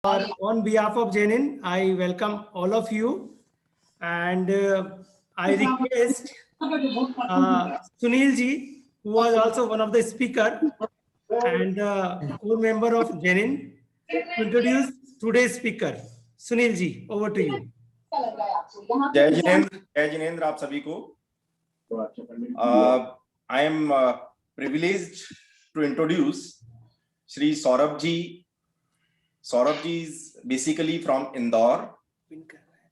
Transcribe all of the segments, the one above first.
On behalf of Jainin, I welcome all of you, and I request Sunil ji, who was also one of the speaker and core member of Jainin, to introduce today's speaker. Sunil ji, over to you. जय जिनेंद्र आप सभी को. I am privileged to introduce Shri Saurabh ji. Saurabh ji is basically from Indore,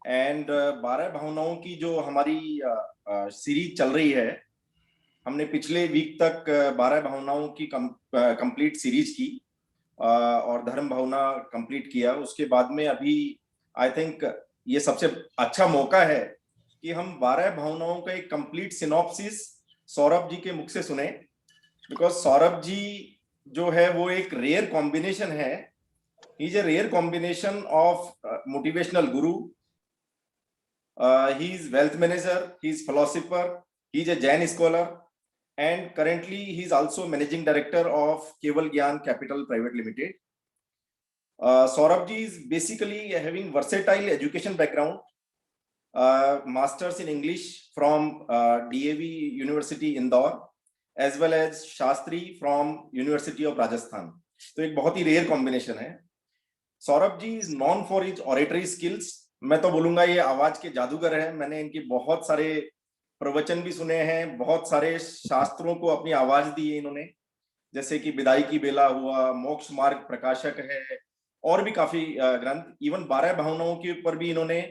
and 12 भावनाओं की जो हमारी series चल रही है, हमने पिछले वीक तक 12 भावनाओं की कंप्लीट सीरीज की और धर्म भावना कंप्लीट किया. उसके बाद में अभी आई थिंक ये सबसे अच्छा मौका है कि हम 12 भावनाओं का एक कंप्लीट सिनॉप्सिस सौरभ जी के मुख से सुने, बिकॉज सौरभ जी जो है वो एक रेयर कॉम्बिनेशन है. He is a rare combination of motivational guru, he is wealth manager, he is philosopher, he is a Jain scholar, and currently he is also managing director of Keval Gyan Capital Private Limited. Saurabh ji is basically having versatile education background, masters in English from DAV University Indore, as well as Shastri from University of Rajasthan. तो एक बहुत ही rare combination है. Saurabh ji is known for his oratory skills. मैं तो बोलूंगा ये आवाज के जादूगर है. मैंने इनके बहुत सारे प्रवचन भी सुने हैं, बहुत सारे शास्त्रों को अपनी आवाज दी है इन्होंने, जैसे कि विदाई की बेला हुआ, मोक्ष मार्ग प्रकाशक है, और भी काफी ग्रंथ. इवन 12 भावनाओं के ऊपर भी इन्होंने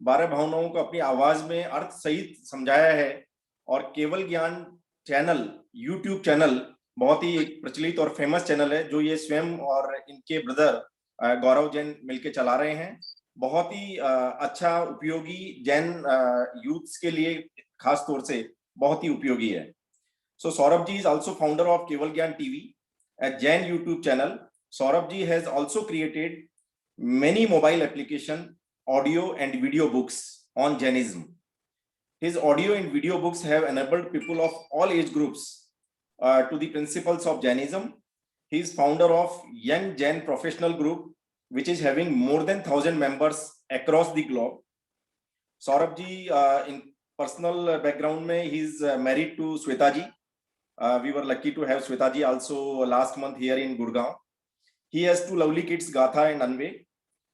12 भावनाओं को अपनी आवाज में अर्थ सहित समझाया है. और केवल ज्ञान चैनल, यूट्यूब चैनल बहुत ही प्रचलित और फेमस चैनल है, जो ये स्वयं और इनके ब्रदर गौरव जैन मिलके चला रहे हैं. बहुत ही अच्छा, उपयोगी, जैन यूथ्स के लिए खास तौर से बहुत ही उपयोगी है. So Saurabh ji is also founder of Keval Gyan TV, a Jain YouTube channel. Saurabh ji has also created many mobile application, audio and video books on Jainism. His audio and video books have enabled people of all age groups to the principles of Jainism. He is founder of Young Jain Professional Group, which is having more than 1,000 members across the globe. Saurabh ji in personal background mein, he is married to Sweta ji. We were lucky to have Sweta ji also last month here in Gurgaon. He has 2 lovely kids, Gatha and Anve,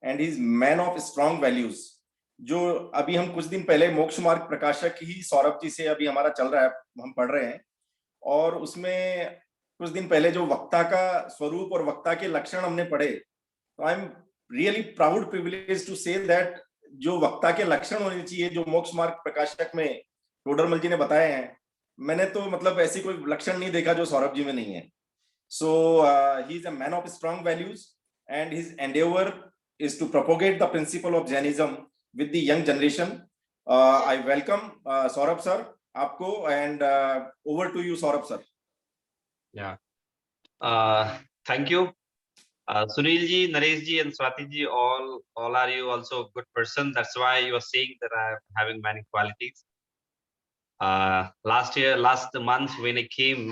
and he is man of strong values. जो अभी हम कुछ दिन पहले मोक्ष मार्ग प्रकाशक ही सौरभ जी से अभी हमारा चल रहा है, हम पढ़ रहे हैं, और उसमें कुछ दिन पहले जो वक्ता का स्वरूप और वक्ता के लक्षण हमने पढ़े, तो I am really proud privilege to say that जो वक्ता के लक्षण होने चाहिए, जो मोक्ष मार्ग प्रकाशक में टोडरमल जी ने बताए हैं, मैंने तो मतलब ऐसी कोई लक्षण नहीं देखा जो सौरभ जी में नहीं है. So he is a man of strong values and his endeavour is to propagate the principle of Jainism with the young generation. I welcome Saurabh sir आपको, and over to you Saurabh sir. Yeah thank you Sunil ji, Naresh ji, and Swati ji, all are you also a good person. That's why you are saying that I am having many qualities. Last month when I came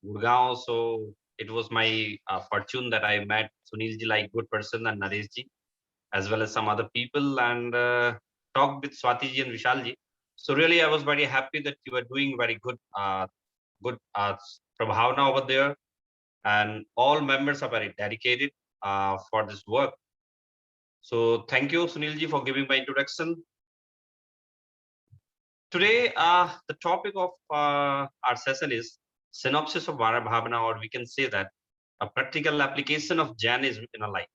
Gurgaon, so it was my fortune that I met Sunil ji like good person, and Naresh ji, as well as some other people, and talked with Swati ji and Vishal ji. So really, I was very happy that you are doing very good, prabhavna over there. And all members are very dedicated for this work. So thank you, Sunil ji, for giving my introduction. Today, the topic of our session is synopsis of Vara Bhavana, or we can say that a practical application of Jainism in a life.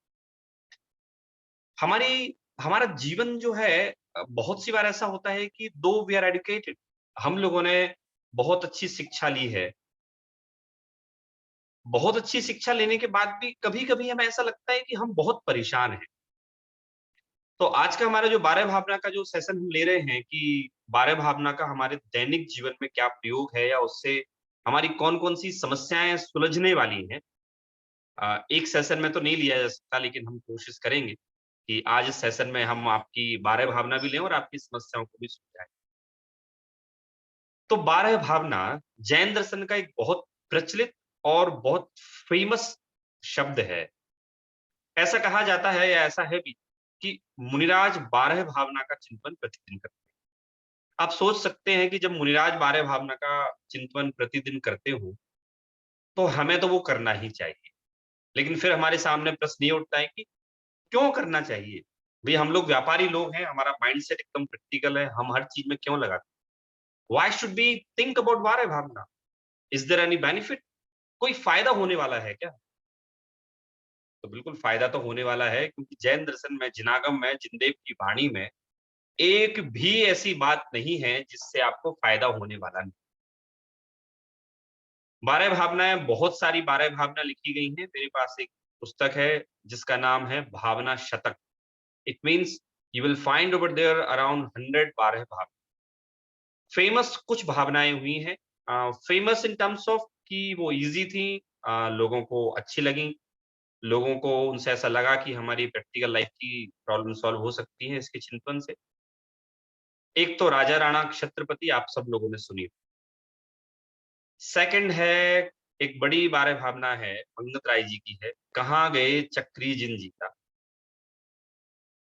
हमारा जीवन जो है, बहुत सी बार ऐसा होता है कि दो वी आर एडुकेटेड, हम लोगों ने बहुत अच्छी शिक्षा ली है, बहुत अच्छी शिक्षा लेने के बाद भी कभी कभी हमें ऐसा लगता है कि हम बहुत परेशान हैं. तो आज का हमारा जो 12 भावना का जो सेशन हम ले रहे हैं कि 12 भावना का हमारे दैनिक जीवन में क्या प्रयोग है, या उससे हमारी कौन कौन सी समस्याएं सुलझने वाली हैं. एक सेशन में तो नहीं लिया जा सकता, लेकिन हम कोशिश करेंगे कि आज इस सेशन में हम आपकी 12 भावना भी लें और आपकी समस्याओं को भी सुलझाएं. तो 12 भावना जैन दर्शन का एक बहुत प्रचलित और बहुत फेमस शब्द है. ऐसा कहा जाता है या ऐसा है भी कि मुनिराज 12 भावना का चिंतन प्रतिदिन करते हैं। आप सोच सकते हैं कि जब मुनिराज 12 भावना का चिंतन प्रतिदिन करते हो, तो हमें तो वो करना ही चाहिए। लेकिन फिर हमारे सामने प्रश्न ये उठता है कि क्यों करना चाहिए? भई हम लोग व्यापारी लोग हैं, हमारा माइंडसेट एकदम प्रैक्टिकल है, हम हर चीज़ में क्यों लगाते हैं? Why should we think about 12 भावना? Is there any benefit? कोई फ़ायदा होने वाला है क्या? तो बिल्कुल फ़ायदा तो होने वाला है, क्योंकि जैन दर्शन में, जिनागम में, जिनदेव की वाणी में एक भी ऐसी बात नहीं है जिससे आपको फ़ायदा होने वाला नहीं। 12 भावनाएँ, बहुत सारी 12 भावना लिखी गई हैं। मेरे पास एक पुस्तक है जिसका नाम है भावना शतक। It means you will find over there around 100 12 भावना। फेमस कुछ भावनाएँ हुई हैं। फेमस इन टर्म्स ऑफ कि वो ईज़ी थी, लोगों को अच्छी लगीं, लोगों को उनसे ऐसा लगा कि हमारी प्रैक्टिकल लाइफ़ की प्रॉब्लम सॉल्व हो सकती है इसके चिंतन से। एक तो राजा राणा छत्रपति, आप सब लोगों ने सुनी। सेकंड है, एक बड़ी 12 भावना है, पंडित राय जी की है, कहाँ गए चक्री जिन जीता।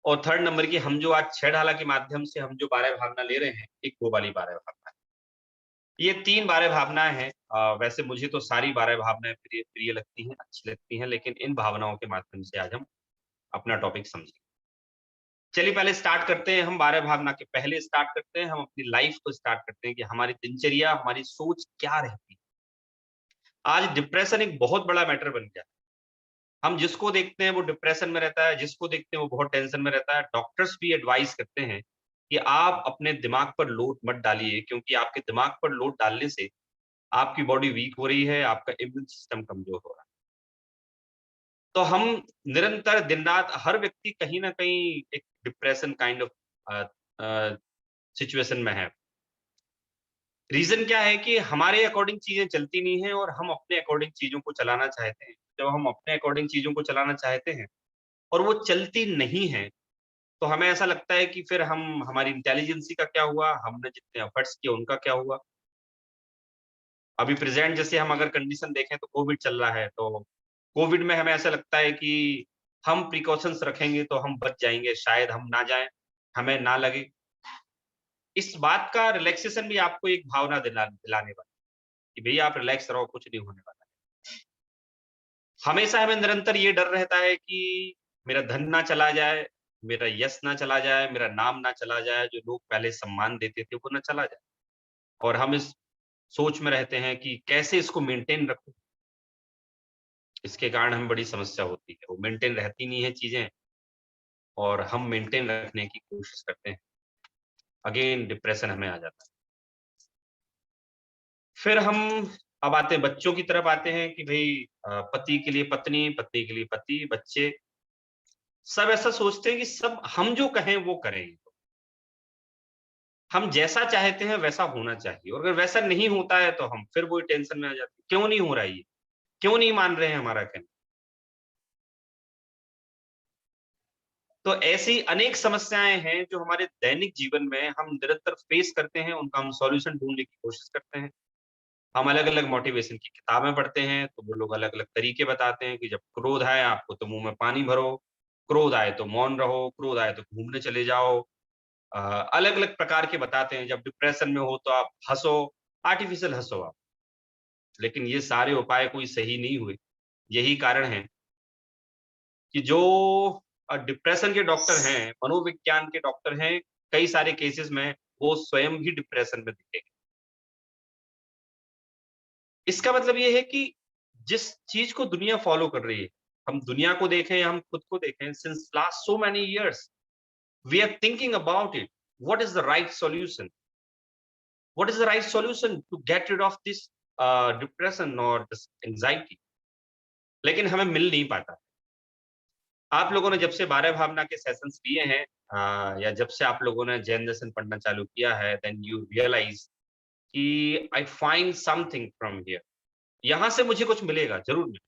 और थर्ड नंबर की, हम जो आज छह ढाला के माध्यम से हम जो 12 भावना ले रहे हैं, एक वो वाली 12 भावना है। ये 3 12 भावनाएँ हैं। वैसे मुझे तो सारी 12 भावनाएँ प्रिय प्रिय लगती हैं, अच्छी लगती हैं, लेकिन इन भावनाओं के माध्यम से आज हम अपना टॉपिक समझेंगे। चलिए पहले स्टार्ट करते हैं, हम 12 भावना के पहले स्टार्ट करते हैं, हम अपनी लाइफ़ को स्टार्ट करते हैं कि हमारी दिनचर्या, हमारी सोच क्या रहती है। आज डिप्रेशन एक बहुत बड़ा मैटर बन गया है। हम जिसको देखते हैं वो डिप्रेशन में रहता है, जिसको देखते हैं वो बहुत टेंशन में रहता है। डॉक्टर्स भी एडवाइस करते हैं कि आप अपने दिमाग पर लोड मत डालिए, क्योंकि आपके दिमाग पर लोड डालने से आपकी बॉडी वीक हो रही है, आपका इम्यून सिस्टम कमज़ोर हो रहा है। तो हम निरंतर दिन-रात हर व्यक्ति कहीं न कहीं एक depression kind of a a, situation में है। रीज़न क्या है कि हमारे अकॉर्डिंग चीज़ें चलती नहीं हैं और हम अपने अकॉर्डिंग चीज़ों को चलाना चाहते हैं। जब हम अपने अकॉर्डिंग चीज़ों को चलाना चाहते हैं और वो चलती नहीं हैं, तो हमें ऐसा लगता है कि फिर हम हमारी इंटेलिजेंसी का क्या हुआ? हमने जितने एफर्ट्स किए उनका क्या हुआ? अभी प्रेज़ेंट जैसे हम अगर कंडीशन देखें तो कोविड चल रहा है, तो कोविड में हमें ऐसा लगता है कि हम प्रिकॉशंस रखेंगे तो हम बच जाएँगे, शायद हम ना जाएँ, हमें ना लगे। इस बात का रिलैक्सेशन भी आपको एक भावना दिलाने वाला है कि भैया आप रिलैक्स रहो, कुछ नहीं होने वाला है। हमेशा हमें निरंतर ये डर रहता है कि मेरा धन ना चला जाए, मेरा यश ना चला जाए, मेरा नाम ना चला जाए, जो लोग पहले सम्मान देते थे वो ना चला जाए। और हम इस सोच में रहते हैं कि कैसे इसको मेंटेन रखूँ? इसके कारण हमें बड़ी समस्या होती है। वो मेंटेन रहती नहीं है चीज़ें और हम मेंटेन रखने की कोशिश करते हैं। अगेन डिप्रेशन हमें आ जाता है। फिर हम अब आते हैं बच्चों की तरफ आते हैं कि भई पति के लिए पत्नी, पत्नी के लिए पति, बच्चे, सब ऐसा सोचते हैं कि सब हम जो कहें वो करें। हम जैसा चाहते हैं वैसा होना चाहिए और अगर वैसा नहीं होता है तो हम फिर वही टेंशन में आ जाते हैं। क्यों नहीं हो रहा है ये? क्यों नहीं मान रहे हैं हमारा कहना? तो ऐसी अनेक समस्याएँ हैं जो हमारे दैनिक जीवन में हम निरंतर फेस करते हैं, उनका हम सॉल्यूशन ढूँढने की कोशिश करते हैं। हम अलग-अलग मोटिवेशन की किताबें पढ़ते हैं, तो वो लोग अलग-अलग तरीके बताते हैं कि जब क्रोध आए आपको तो मुँह में पानी भरो, क्रोध आए तो मौन रहो, क्रोध आए तो घूमने चले जाओ। अलग-अलग प्रकार के बताते हैं, जब डिप्रेशन में हो तो आप हँसो, आर्टिफ़िशियल हँसो आप। लेकिन ये सारे उपाय कोई सही नहीं हुए। यही कारण है कि जो डिप्रेशन के डॉक्टर हैं, मनोविज्ञान के डॉक्टर हैं, कई सारे केसेज़ में वो स्वयं भी डिप्रेशन में दिखे। इसका मतलब ये है कि जिस चीज़ को दुनिया फ़ॉलो कर रही है, हम दुनिया को देखें या हम खुद को देखें, since last so many years we are thinking about it, what is the right solution? What is the right solution to get rid of this depression और दिस एंग्ज़ायटी? लेकिन हमें मिल नहीं पाता। आप लोगों ने जब से 12 भावना के सेशंस लिए हैं, या जब से आप लोगों ने जैन दर्शन पढ़ना चालू किया है, देन यू रियलाइज़ कि I find something from here. यहाँ से मुझे कुछ मिलेगा, ज़रूर मिलेगा।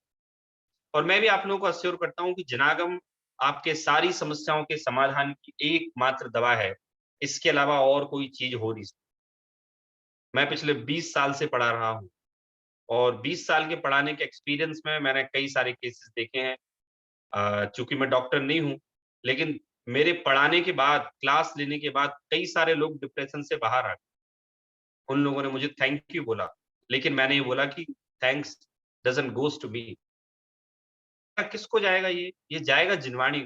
और मैं भी आप लोगों को अश्योर करता हूँ कि जनागम आपके सारी समस्याओं के समाधान की एकमात्र दवा है। इसके अलावा और कोई चीज़ हो नहीं सकती। मैं पिछले 20 साल से पढ़ा रहा हूँ और 20 साल के पढ़ाने के एक्सपीरियंस में मैंने कई सारे केसेस देखे हैं। चूंकि मैं डॉक्टर नहीं हूं, लेकिन मेरे पढ़ाने के बाद, क्लास लेने के बाद कई सारे लोग डिप्रेशन से बाहर आ गए। उन लोगों ने मुझे थैंक यू बोला, लेकिन मैंने ये बोला कि thanks doesn't goes to me. किसको जाएगा ये जाएगा जिनवाणी।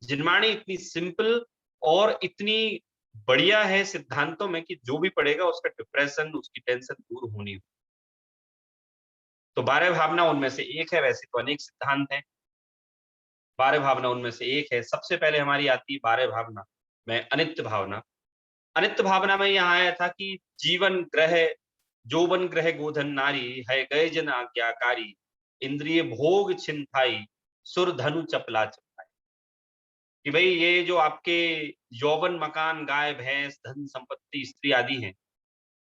जिनवाणी इतनी सिंपल और इतनी बढ़िया है सिद्धांतों में कि जो भी पढ़ेगा उसका डिप्रेशन, उसकी टेंशन दूर होनी हो। तो 12 भावना उनमें से एक है, वैसे तो अनेक सिद्धांत हैं। 12 भावना उनमें से एक है। सबसे पहले हमारी आती है 12 भावना में अनित्य भावना। अनित्य भावना में यहाँ आया था कि जीवन ग्रह, जोबन ग्रह गोधन नारी है गए जन आज्ञाकारी, इंद्रिय भोग छिनथाई, सुर धनु चपला चपलाई। कि भाई ये जो आपके यौवन, मकान, गाय, भैंस, धन संपत्ति, स्त्री आदि हैं,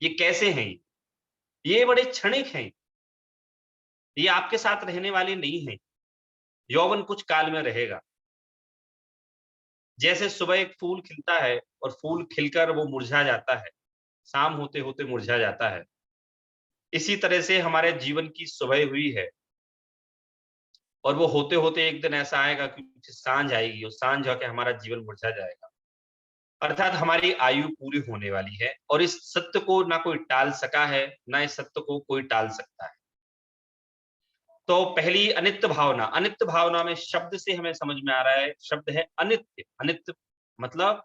ये कैसे हैं? ये बड़े क्षणिक हैं। ये आपके साथ रहने वाले नहीं हैं। यौवन कुछ काल में रहेगा। जैसे सुबह एक फूल खिलता है और फूल खिलकर वो मुरझा जाता है, शाम होते होते मुरझा जाता है। इसी तरह से हमारे जीवन की सुबह हुई है और वो होते होते एक दिन ऐसा आएगा कि सांझ आएगी और सांझ होकर हमारा जीवन मुरझा जाएगा। अर्थात हमारी आयु पूरी होने वाली है और इस सत्य को ना कोई टाल सका है, ना इस सत्य को कोई टाल सकता है। तो पहली अनित्य भावना। अनित्य भावना में शब्द से हमें समझ में आ रहा है, शब्द है अनित्य। अनित्य मतलब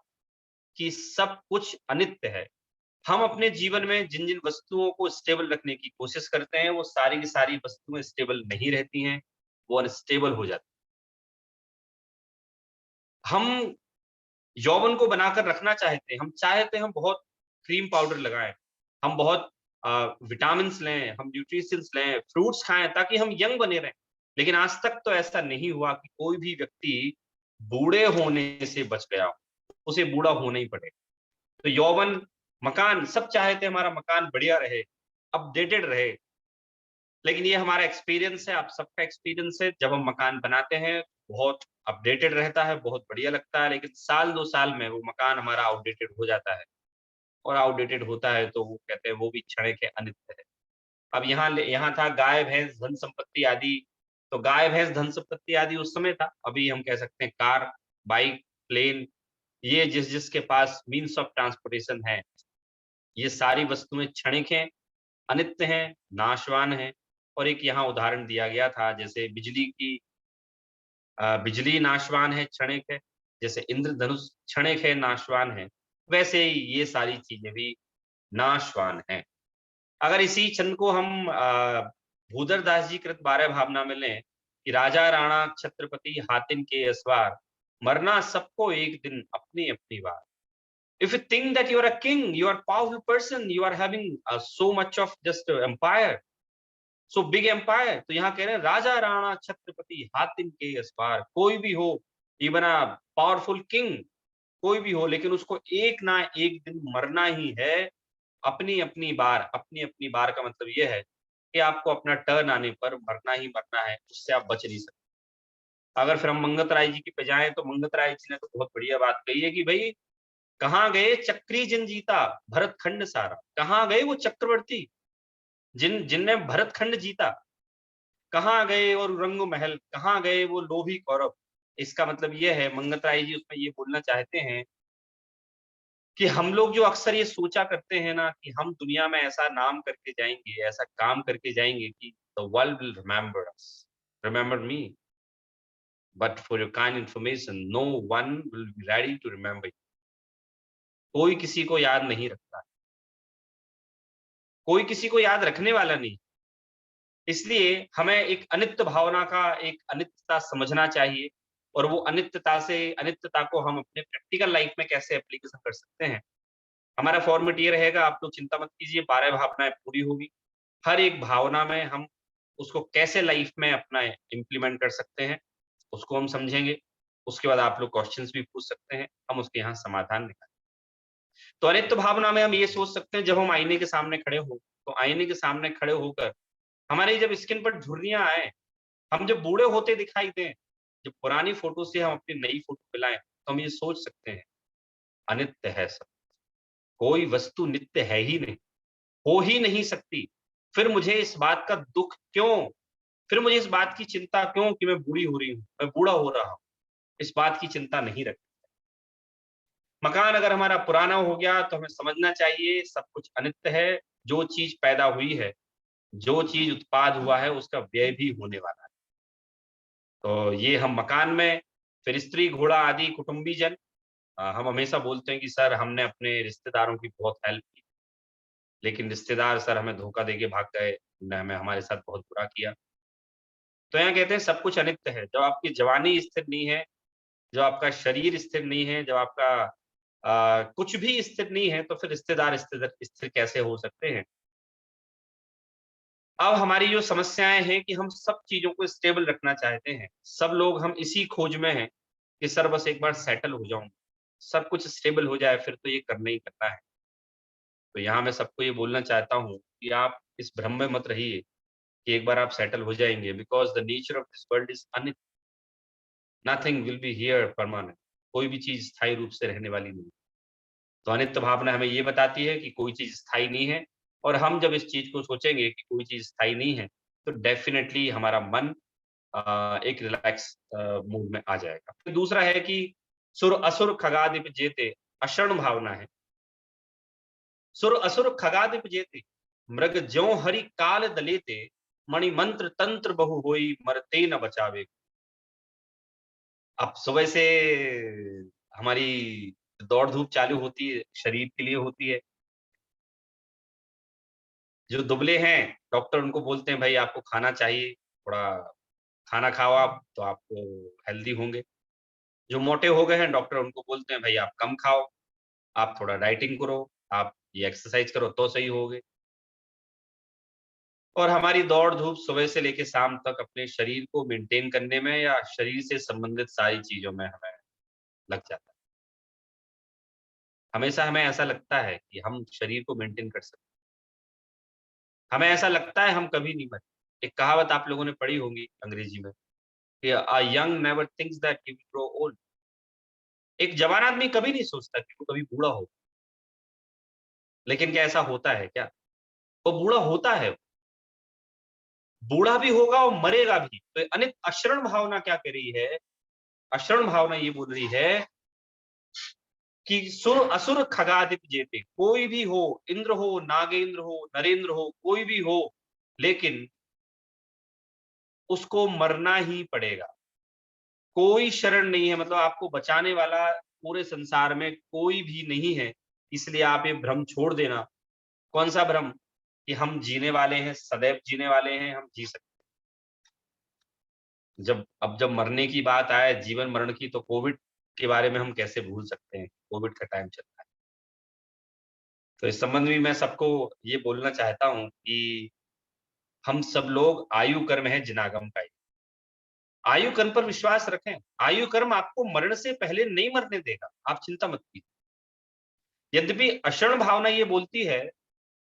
कि सब कुछ अनित्य है। हम अपने जीवन में जिन जिन वस्तुओं को स्टेबल रखने की कोशिश करते हैं, वो सारी की सारी वस्तुएं स्टेबल नहीं रहती हैं, वो अनस्टेबल हो जाती हैं। हम यौवन को बनाकर रखना चाहते हैं, हम चाहते हैं हम बहुत क्रीम पाउडर लगाएं, हम बहुत विटामिन लें, हम न्यूट्रिशंस लें, फ्रूट्स खाएं ताकि हम यंग बने रहें। लेकिन आज तक तो ऐसा नहीं हुआ कि कोई भी व्यक्ति बूढ़े होने से बच गया हो, उसे बूढ़ा होना ही पड़े। तो यौवन, मकान, सब चाहते हैं हमारा मकान बढ़िया रहे, अपडेटेड रहे। लेकिन ये हमारा एक्सपीरियंस है, आप सबका एक्सपीरियंस है, जब हम मकान बनाते हैं बहुत अपडेटेड रहता है, बहुत बढ़िया लगता है, लेकिन साल 2 साल में वो मकान हमारा आउटडेटेड हो जाता है। और आउटडेटेड होता है तो वो कहते हैं वो भी क्षणिक है, अनित्य है। अब यहाँ था गाय, भैंस, धन संपत्ति आदि। तो गाय, भैंस, धन संपत्ति आदि उस समय था। अभी हम कह सकते हैं कार, बाइक, प्लेन, ये जिसके पास मीन्स ऑफ ट्रांसपोर्टेशन है, ये सारी वस्तुएं क्षणिक हैं, अनित्य हैं, नाशवान हैं। और एक यहाँ उदाहरण दिया गया था, जैसे बिजली नाशवान है, क्षणिक है, जैसे इंद्रधनुष क्षणिक है, नाशवान है, वैसे ही ये सारी चीजें भी नाशवान हैं। अगर इसी छंद को हम भूधर दास जी कृत 12 भावना में लें कि राजा राणा छत्रपति हातिन के असवार, मरना सबको एक दिन अपनी अपनी बार। If you think that you are a king, you are a powerful person, you are having so much of just empire, so big empire, तो यहाँ कह रहे हैं राजा राणा छत्रपति हातिम के असवार, कोई भी हो, इवन अ पावरफुल किंग, कोई भी हो, लेकिन उसको एक ना एक दिन मरना ही है। अपनी अपनी बार, अपनी अपनी बार का मतलब ये है कि आपको अपना टर्न आने पर मरना ही मरना है, उससे आप बच नहीं सकते। अगर फिर हम मंगत राय जी की पे जाएं तो मंगत राय जी ने तो बहुत बढ़िया बात कही है कि भाई कहाँ गए चक्री जिन जीता भरत खंड सारा। कहाँ गए वो चक्रवर्ती जिनने भरत खंड जीता? कहाँ गए और रंग महल, कहाँ गए वो लोभी कौरव? इसका मतलब ये है, मंगत राय जी उसमें ये बोलना चाहते हैं कि हम लोग जो अक्सर ये सोचा करते हैं ना कि हम दुनिया में ऐसा नाम करके जाएंगे, ऐसा काम करके जाएंगे कि the world will remember us, remember me, but for your kind information no one will be ready to remember. कोई किसी को याद नहीं रखता, कोई किसी को याद रखने वाला नहीं। इसलिए हमें एक अनित्य भावना का, एक अनित्यता समझना चाहिए और वो अनित्यता को हम अपने प्रैक्टिकल लाइफ में कैसे एप्लीकेशन कर सकते हैं। हमारा फॉर्मेट ये रहेगा, आप लोग चिंता मत कीजिए, 12 भावनाएं पूरी होगी। हर एक भावना में हम उसको कैसे लाइफ में अपना इम्प्लीमेंट कर सकते हैं, उसको हम समझेंगे। उसके बाद आप लोग क्वेश्चंस भी पूछ सकते हैं, हम उसके यहाँ समाधान निकालेंगे। तो अनित्य भावना में हम ये सोच सकते हैं, जब हम आईने के सामने खड़े हो, तो आईने के सामने खड़े होकर हमारे जब स्किन पर झुर्रियां आए, हम जब बूढ़े होते दिखाई दें, जब पुरानी फोटो से हम अपनी नई फोटो मिलाएं, तो हम ये सोच सकते हैं अनित्य है सब, कोई वस्तु नित्य है ही नहीं, हो ही नहीं सकती। फिर मुझे इस बात का दुख क्यों फिर मुझे इस बात की चिंता क्यों कि मैं बूढ़ी हो रही हूँ, मैं बूढ़ा हो रहा हूँ, इस बात की चिंता नहीं रखनी। मकान अगर हमारा पुराना हो गया तो हमें समझना चाहिए सब कुछ अनित्य है, जो चीज पैदा हुई है, जो चीज उत्पाद हुआ है उसका व्यय भी होने वाला है। तो ये हम मकान में, फिर स्त्री घोड़ा आदि कुटुंबीजन, हम हमेशा बोलते हैं कि सर हमने अपने रिश्तेदारों की बहुत हेल्प की, लेकिन रिश्तेदार सर हमें धोखा देके भाग गए, उन्होंने हमें हमारे साथ बहुत बुरा किया। तो यहाँ कहते हैं सब कुछ अनित्य है। जब आपकी जवानी स्थिर नहीं है, जब आपका शरीर स्थिर नहीं है, जब आपका कुछ भी स्थिर नहीं है, तो फिर रिश्तेदार स्थिर स्थिर कैसे हो सकते हैं? अब हमारी जो समस्याएं हैं कि हम सब चीजों को स्टेबल रखना चाहते हैं। सब लोग हम इसी खोज में हैं कि सर बस एक बार सेटल हो जाऊं, सब कुछ स्टेबल हो जाए, फिर तो ये करना ही करना है। तो यहाँ मैं सबको ये बोलना चाहता हूँ कि आप इस भ्रम में मत रहिए कि एक बार आप सेटल हो जाएंगे, because the nature of this world is अनित्य। Nothing will be here permanent. कोई भी चीज स्थायी रूप से रहने वाली नहीं। तो अनित्य भावना हमें ये बताती है कि कोई चीज स्थायी नहीं है, और हम जब इस चीज को सोचेंगे कि कोई चीज स्थायी नहीं है, तो डेफिनेटली हमारा मन एक रिलैक्स मूड में आ जाएगा। फिर दूसरा है कि सुर असुर खगादिप जेते, अशरण भावना है। सुर असुर खगादिप जेते, मृग ज्यों हरि काल दलेते, मणि मंत्र तंत्र बहु होई, मरते न बचावे। अब सुबह से हमारी दौड़ धूप चालू होती है, शरीर के लिए होती है। जो दुबले हैं, डॉक्टर उनको बोलते हैं भाई आपको खाना चाहिए, थोड़ा खाना खाओ आप तो आपको हेल्दी होंगे। जो मोटे हो गए हैं, डॉक्टर उनको बोलते हैं भाई आप कम खाओ, आप थोड़ा डाइटिंग करो, आप ये एक्सरसाइज करो तो सही होगे। और हमारी दौड़ धूप सुबह से लेके शाम तक अपने शरीर को मेंटेन करने में या शरीर से संबंधित सारी चीजों में हमें लग जाता है। हमेशा हमें ऐसा लगता है कि हम शरीर को मेंटेन कर सकते हैं। हमें ऐसा लगता है हम कभी नहीं मरे। एक कहावत आप लोगों ने पढ़ी होगी अंग्रेजी में कि a young never thinks that he will grow old. एक जवान आदमी कभी नहीं सोचता कि वो कभी बूढ़ा हो। लेकिन क्या ऐसा होता है क्या? वो बूढ़ा होता है, बूढ़ा भी होगा और मरेगा भी। तो अनित अशरण भावना क्या कह रही है? अशरण भावना ये बोल रही है कि सुर असुर खगादिप जेते, कोई भी हो, इंद्र हो, नागेंद्र हो, नरेंद्र हो, कोई भी हो, लेकिन उसको मरना ही पड़ेगा। कोई शरण नहीं है, मतलब आपको बचाने वाला पूरे संसार में कोई भी नहीं है। इसलिए आप ये भ्रम छोड़ देना। कौन सा भ्रम? कि हम जीने वाले हैं, सदैव जीने वाले हैं, हम जी सकते हैं। जब मरने की बात आए, जीवन मरण की, तो कोविड के बारे में हम कैसे भूल सकते हैं? कोविड का टाइम चल रहा है। तो इस संबंध में मैं सबको ये बोलना चाहता हूँ कि हम सब लोग आयु कर्म है जिनागम का। आयु कर्म पर विश्वास रखें। आयु कर्म आपको मरण से पहले नहीं मरने देगा, आप चिंता मत कीजिए। यद्यपि अशरण भावना ये बोलती है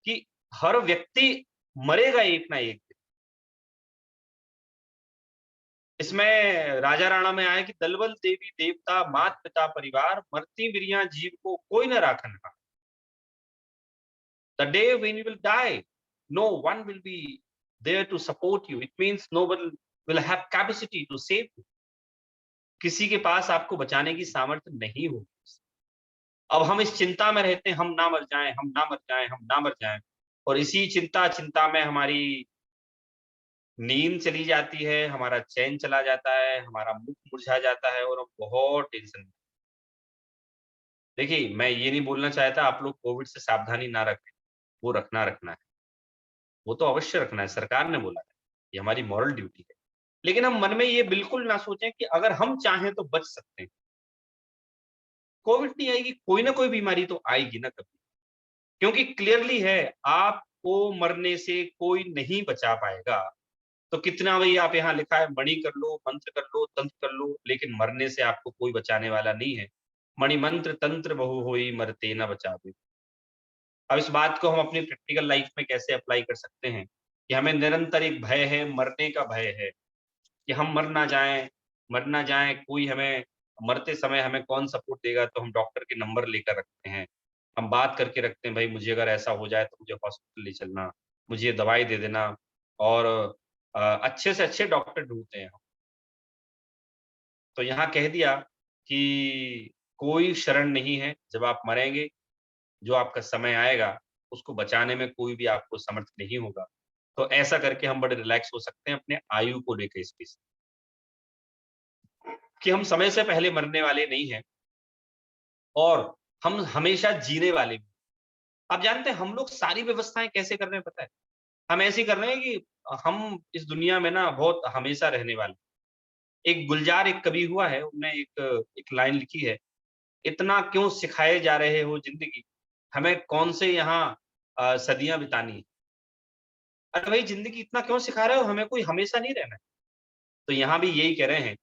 कि हर व्यक्ति मरेगा एक ना एक दिन। इसमें राजा राणा में आया कि दलबल देवी देवता मात पिता परिवार, मरती बिरिया जीव को कोई न राखन हार। The day when you will die, no one will be there to support you. It means no one will have capacity to save you. किसी के पास आपको बचाने की सामर्थ्य नहीं होगी। अब हम इस चिंता में रहते हैं, हम ना मर जाएं, हम ना मर जाएं, हम ना मर जाएं, और इसी चिंता में हमारी नींद चली जाती है, हमारा चैन चला जाता है, हमारा मुख मुरझा जाता है, और हम बहुत टेंशन में। देखिए, मैं ये नहीं बोलना चाहता आप लोग कोविड से सावधानी ना रखें, वो रखना है, वो तो अवश्य रखना है, सरकार ने बोला है, ये हमारी मॉरल ड्यूटी है। लेकिन हम मन में ये बिल्कुल ना सोचें कि अगर हम चाहें तो बच सकते हैं। कोविड नहीं आएगी, कोई ना कोई बीमारी तो आएगी ना कभी, क्योंकि क्लियरली है, आपको मरने से कोई नहीं बचा पाएगा। तो कितना भी आप यहाँ लिखा है मणि कर लो, मंत्र कर लो, तंत्र कर लो, लेकिन मरने से आपको कोई बचाने वाला नहीं है। मणि मंत्र तंत्र बहु होई, मरते न बचावे। अब इस बात को हम अपनी प्रैक्टिकल लाइफ में कैसे अप्लाई कर सकते हैं कि हमें निरंतर एक भय है, मरने का भय है कि हम मर ना जाएं, कोई हमें मरते समय हमें कौन सपोर्ट देगा, तो हम डॉक्टर के नंबर लेकर रखते हैं। हम बात करके रखते हैं भाई मुझे अगर ऐसा हो जाए तो मुझे हॉस्पिटल ले चलना, मुझे दवाई दे देना, और अच्छे से अच्छे डॉक्टर ढूंढते हैं। तो यहाँ कह दिया कि कोई शरण नहीं है जब आप मरेंगे, जो आपका समय आएगा उसको बचाने में कोई भी आपको समर्थ नहीं होगा। तो ऐसा करके हम बड़े रिलैक्स हो सकते हैं अपने आयु को लेकर स्पेस कि हम समय से पहले मरने वाले नहीं हैं और हम हमेशा जीने वाले भी। आप जानते हैं हम लोग सारी व्यवस्थाएं कैसे कर रहे हैं पता है? हम ऐसे कर रहे हैं कि हम इस दुनिया में ना बहुत हमेशा रहने वाले। एक गुलजार एक कवि हुआ है, उन्होंने एक लाइन लिखी है, इतना क्यों सिखाए जा रहे हो जिंदगी, हमें कौन से यहाँ सदियां बितानी है। अरे भाई जिंदगी इतना क्यों सिखा रहे हो, हमें कोई हमेशा नहीं रहना है। तो यहाँ भी यही कह रहे हैं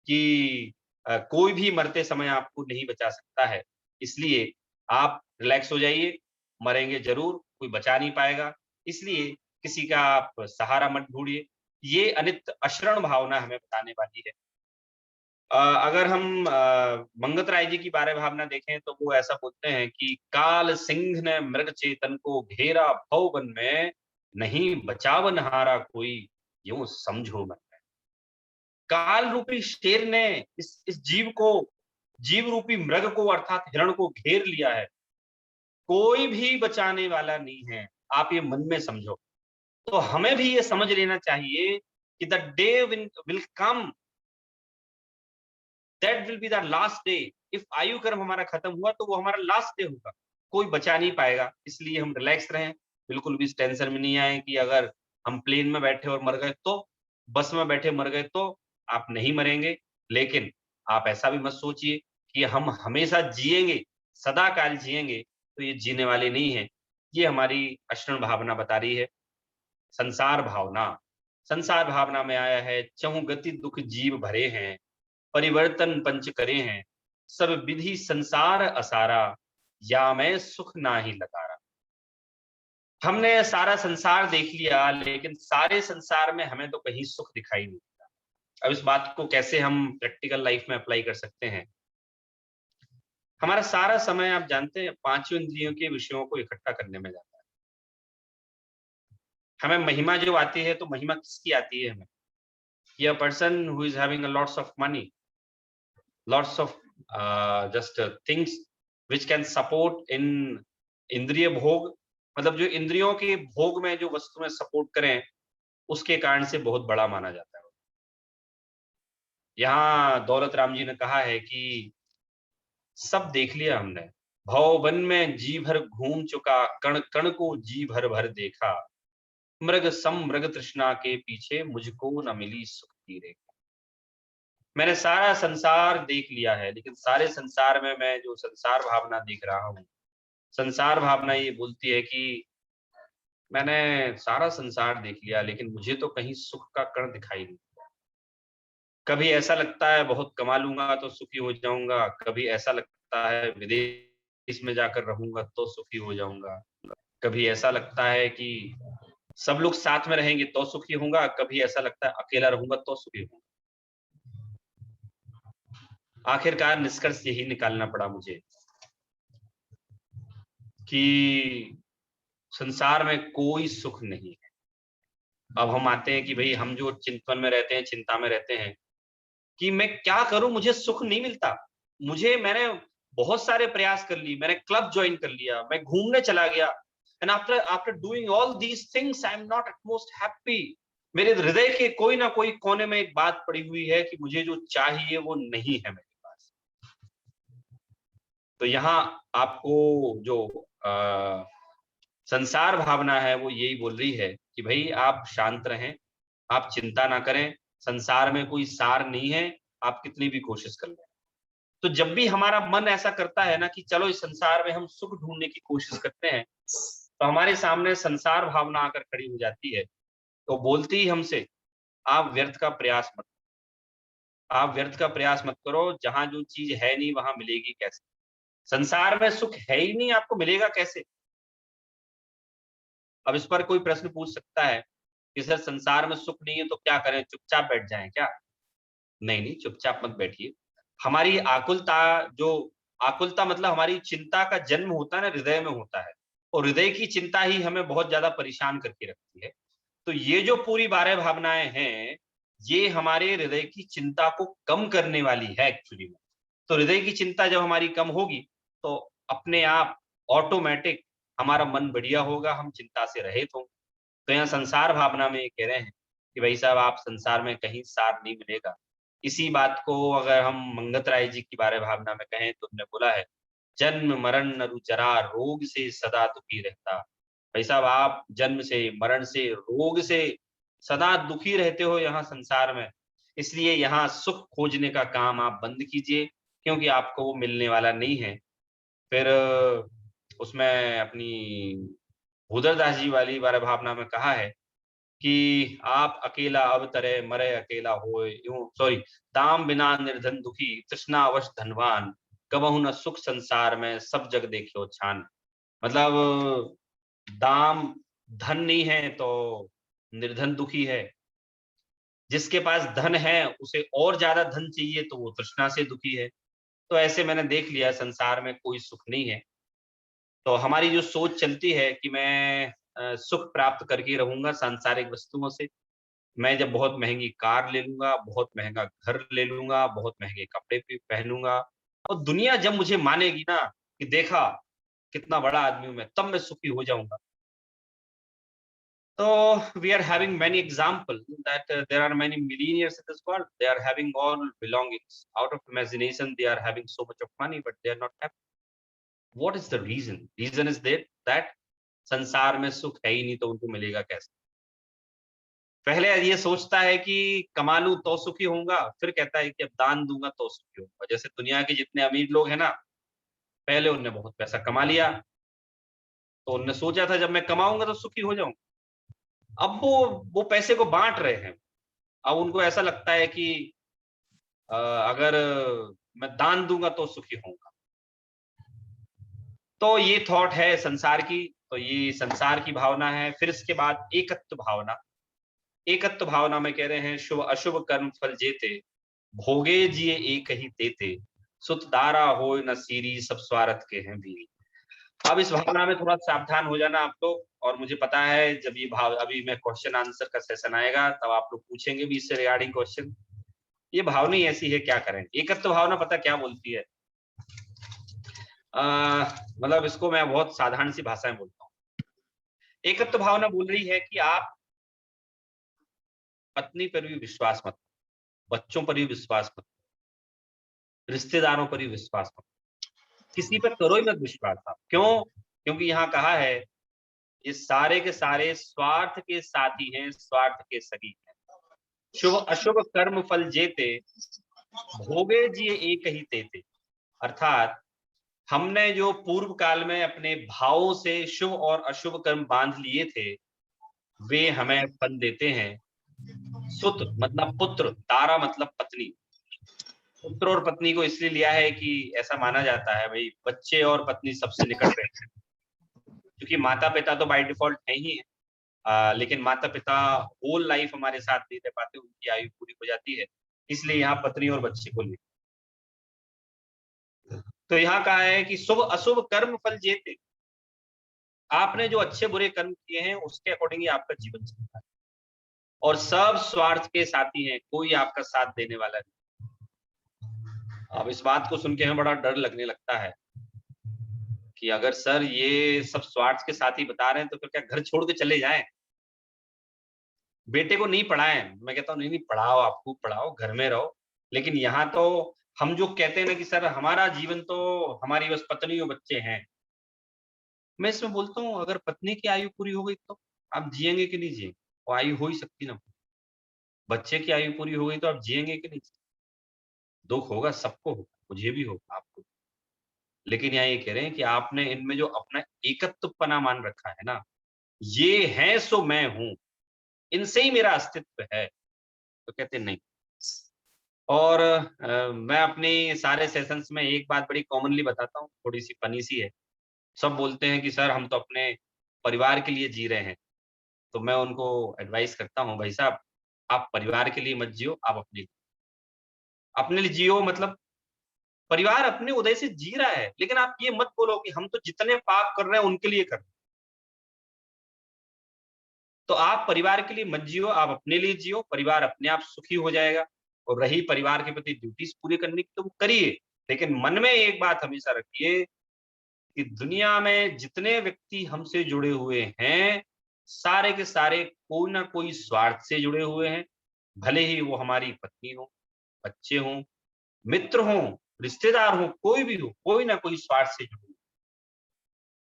कि कोई भी मरते समय आपको नहीं बचा सकता है, इसलिए आप रिलैक्स हो जाइए, मरेंगे जरूर, कोई बचा नहीं पाएगा, इसलिए किसी का आप सहारा मत ढूंढिए। ये अनित अशरण भावना हमें बताने वाली है। अगर हम मंगत राय जी की बारे भावना देखें तो वो ऐसा बोलते हैं कि काल सिंह ने मृग चेतन को घेरा भवन में, नहीं बचावन हारा कोई, यूं समझो मन में। काल रूपी शेर ने इस जीव रूपी मृग को अर्थात हिरण को घेर लिया है, कोई भी बचाने वाला नहीं है, आप ये मन में समझो। तो हमें भी ये समझ लेना चाहिए कि the day will come, that will be the last day. If आयु कर्म हमारा खत्म हुआ तो वो हमारा लास्ट डे होगा, कोई बचा नहीं पाएगा। इसलिए हम रिलैक्स रहें, बिल्कुल भी इस टेंशन में नहीं आए कि अगर हम प्लेन में बैठे और मर गए तो, बस में बैठे मर गए तो। आप नहीं मरेंगे, लेकिन आप ऐसा भी मत सोचिए कि हम हमेशा जिएंगे, सदा काल जिएंगे, तो ये जीने वाले नहीं है। ये हमारी अशरण भावना बता रही है। संसार भावना, संसार भावना में आया है, चहु गति दुख जीव भरे हैं, परिवर्तन पंच करे हैं, सब विधि संसार असारा, या मैं सुख ना ही लगारा। हमने सारा संसार देख लिया, लेकिन सारे संसार में हमें तो कहीं सुख दिखाई नहीं देता। अब इस बात को कैसे हम प्रैक्टिकल लाइफ में अप्लाई कर सकते हैं? हमारा सारा समय आप जानते हैं पांचों इंद्रियों के विषयों को इकट्ठा करने में जाता है। हमें महिमा जो आती है, तो महिमा किसकी आती है हमें? ये person who is having lots of money, lots of just things which can support in इंद्रिय भोग, मतलब जो इंद्रियों के भोग में जो वस्तु में सपोर्ट करें, उसके कारण से बहुत बड़ा माना जाता है। यहाँ दौलत राम जी ने कहा है कि सब देख लिया हमने, भव वन में जी भर घूम चुका, कण कण को जी भर भर देखा, मृग सम मृग तृष्णा के पीछे, मुझको न मिली सुख की रेखा। मैंने सारा संसार देख लिया है, लेकिन सारे संसार में मैं जो संसार भावना देख रहा हूँ, संसार भावना ये बोलती है कि मैंने सारा संसार देख लिया, लेकिन मुझे तो कहीं सुख का कण दिखाई नहीं दिया। कभी ऐसा लगता है बहुत कमा लूंगा तो सुखी हो जाऊंगा, कभी ऐसा लगता है विदेश में जाकर रहूंगा तो सुखी हो जाऊंगा, कभी ऐसा लगता है कि सब लोग साथ में रहेंगे तो सुखी होऊंगा, कभी ऐसा लगता है अकेला रहूंगा तो सुखी होऊंगा। आखिरकार निष्कर्ष यही निकालना पड़ा मुझे कि संसार में कोई सुख नहीं है। अब हम आते हैं कि भाई हम जो चिंतन में रहते हैं, चिंता में रहते हैं कि मैं क्या करूं, मुझे सुख नहीं मिलता। मैंने बहुत सारे प्रयास कर लिए, मैंने क्लब ज्वाइन कर लिया, मैं घूमने चला गया, and after doing all these things I am not utmost happy. मेरे हृदय के कोई ना कोई कोने में एक बात पड़ी हुई है कि मुझे जो चाहिए वो नहीं है मेरे पास। तो यहाँ आपको जो संसार भावना है वो यही बोल रही है कि भाई आप शांत रहें, आप चिंता ना करें, संसार में कोई सार नहीं है, आप कितनी भी कोशिश कर लें। तो जब भी हमारा मन ऐसा करता है ना कि चलो इस संसार में हम सुख ढूंढने की कोशिश करते हैं, तो हमारे सामने संसार भावना आकर खड़ी हो जाती है, तो बोलती ही हमसे आप व्यर्थ का प्रयास मत, आप व्यर्थ का प्रयास मत करो, जहां जो चीज है नहीं वहां मिलेगी कैसे? संसार में सुख है ही नहीं, आपको मिलेगा कैसे? अब इस पर कोई प्रश्न पूछ सकता है कि सर संसार में सुख नहीं है तो क्या करें, चुपचाप बैठ जाएं क्या? नहीं नहीं, चुपचाप मत बैठिए। हमारी आकुलता, जो आकुलता मतलब हमारी चिंता का जन्म होता है ना, हृदय में होता है, और हृदय की चिंता ही हमें बहुत ज्यादा परेशान करके रखती है। तो तो ये जो पूरी 12 भावनाएं हैं, ये हमारे हृदय की चिंता को कम करने वाली है एक्चुअली में। तो हृदय की चिंता जब हमारी कम होगी तो अपने आप ऑटोमेटिक हमारा मन बढ़िया होगा, हम चिंता से रहित होंगे। तो यहाँ संसार भावना में ये कह रहे हैं कि भाई साहब, आप संसार में कहीं सार नहीं मिलेगा। इसी बात को अगर हम मंगत राय जी की 12 भावना में कहें तो उन्होंने बोला है, जन्म मरण नरु जरा, रोग से सदा दुखी रहता। भाई साहब, आप जन्म से, मरण से, रोग से सदा दुखी रहते हो यहाँ संसार में। इसलिए यहाँ सुख खोजने का काम आप बंद कीजिए, क्योंकि आपको वो मिलने वाला नहीं है। फिर उसमें अपनी भूदरदास जी वाली 12 भावना में कहा है कि आप अकेला अब तरह मरे अकेला होए, यूं सॉरी, दाम बिना निर्धन दुखी, तृष्णा अवश धनवान, कबहु न सुख संसार में, सब जग देखियो छान। मतलब दाम धन नहीं है तो निर्धन दुखी है, जिसके पास धन है उसे और ज्यादा धन चाहिए तो वो तृष्णा से दुखी है। तो ऐसे मैंने देख लिया संसार में कोई सुख नहीं है। तो हमारी जो सोच चलती है कि मैं सुख प्राप्त करके रहूंगा सांसारिक वस्तुओं से, मैं जब बहुत महंगी कार ले लूंगा, बहुत महंगा घर ले लूंगा, बहुत महंगे कपड़े भी पहनूंगा, और दुनिया जब मुझे मानेगी ना कि देखा कितना बड़ा आदमी हूं मैं, तब मैं सुखी हो जाऊंगा। So we are having many examples that there are many millionaires in this world. They are having all belongings. Out of imagination, they are having so much of money, but they are not happy. What is the reason? Reason is that संसार में सुख है ही नहीं, तो उनको मिलेगा कैसे? पहले ये सोचता है कि कमा लूं तो सुखी होऊंगा, फिर कहता है कि अब दान दूंगा तो सुखी होऊंगा। जैसे दुनिया के जितने अमीर लोग हैं ना, पहले उनने बहुत पैसा कमा लिया, तो उनने सोचा था जब मैं कमाऊंगा तो सुखी हो जाऊंगा। अब वो पैसे को बांट रहे हैं। अब उनको ऐसा लगता है कि अगर मैं दान दूंगा तो सुखी होऊंगा। तो ये थॉट है संसार की, तो ये संसार की भावना है। फिर इसके बाद एकत्व भावना। एकत्व भावना में कह रहे हैं, शुभ अशुभ कर्म फल जेते, भोगे जिए एक ही देते, सुत दारा हो न सीरी, सब स्वार्थ के हैं भी। अब इस भावना में थोड़ा सावधान हो जाना आप लोग। और मुझे पता है जब ये भाव, अभी मैं क्वेश्चन आंसर का सेशन आएगा तब आप लोग पूछेंगे भी इससे रिगार्डिंग क्वेश्चन। ये भावना ही ऐसी है, क्या करें। एकत्व भावना पता क्या बोलती है? मतलब इसको मैं बहुत साधारण सी भाषा में बोलता हूँ। एकत्व भावना बोल रही है कि आप पत्नी पर भी विश्वास मत, बच्चों पर भी विश्वास मत, रिश्तेदारों पर भी विश्वास मत, किसी पर करो ही मत विश्वास आप। क्यों? क्योंकि यहाँ कहा है ये सारे के सारे स्वार्थ के साथी हैं, स्वार्थ के सगी हैं। शुभ अशुभ कर्म फल जेते, भोगे जिए एक ही तेते। अर्थात हमने जो पूर्व काल में अपने भावों से शुभ और अशुभ कर्म बांध लिए थे, वे हमें फल देते हैं। सुत मतलब पुत्र, तारा मतलब पत्नी। पुत्र और पत्नी को इसलिए लिया है कि ऐसा माना जाता है भाई बच्चे और पत्नी सबसे निकट रहते हैं, क्योंकि माता पिता तो बाय डिफॉल्ट है ही है, लेकिन माता पिता होल लाइफ हमारे साथ नहीं रह पाते, उनकी आयु पूरी हो जाती है, इसलिए यहाँ पत्नी और बच्चे को लिया। तो यहाँ कहा है कि शुभ अशुभ कर्म फल जेते। आपने जो अच्छे बुरे कर्म किए हैं उसके अकॉर्डिंग ही आपका जीवन चलता है, और सब स्वार्थ के साथी हैं, कोई आपका साथ देने वाला नहीं। अब इस बात को सुन के हमें बड़ा डर लगने लगता है कि अगर सर ये सब स्वार्थ के साथी बता रहे हैं तो फिर क्या घर छोड़ के चले जाएं? बेटे को नहीं पढ़ाएं? मैं कहता हूँ नहीं नहीं, पढ़ाओ, आपको पढ़ाओ, घर में रहो। लेकिन यहाँ तो हम जो कहते हैं ना कि सर हमारा जीवन तो हमारी बस पत्नी और बच्चे हैं, मैं इसमें बोलता हूँ अगर पत्नी की आयु पूरी हो गई तो आप जिएंगे कि नहीं जिएंगे? वो आयु हो ही सकती ना। बच्चे की आयु पूरी हो गई तो आप जिएंगे कि नहीं? दुख होगा, सबको होगा, मुझे भी होगा, आपको। लेकिन यहाँ ये कह रहे हैं कि आपने इनमें जो अपना एकत्वपना मान रखा है ना, ये है सो मैं हूं, इनसे ही मेरा अस्तित्व है, तो कहते नहीं। और मैं अपने सारे सेशंस में एक बात बड़ी कॉमनली बताता हूँ, थोड़ी सी फनी सी है। सब बोलते हैं कि सर हम तो अपने परिवार के लिए जी रहे हैं, तो मैं उनको एडवाइस करता हूँ, भाई साहब आप परिवार के लिए मत जियो, आप अपने लिए जियो। मतलब परिवार अपने उदय से जी रहा है, लेकिन आप ये मत बोलो कि हम तो जितने पाप कर रहे हैं उनके लिए कर रहे हैं। तो आप परिवार के लिए मत जियो, आप अपने लिए जियो, परिवार अपने आप सुखी हो जाएगा। और रही परिवार के प्रति ड्यूटीज पूरी करने की, तो वो करिए, लेकिन मन में एक बात हमेशा रखिए कि दुनिया में जितने व्यक्ति हमसे जुड़े हुए हैं, सारे के सारे कोई ना कोई स्वार्थ से जुड़े हुए हैं। भले ही वो हमारी पत्नी हो, बच्चे हों, मित्र हों, रिश्तेदार हों, कोई भी हो, कोई ना कोई स्वार्थ से जुड़े हुए हैं।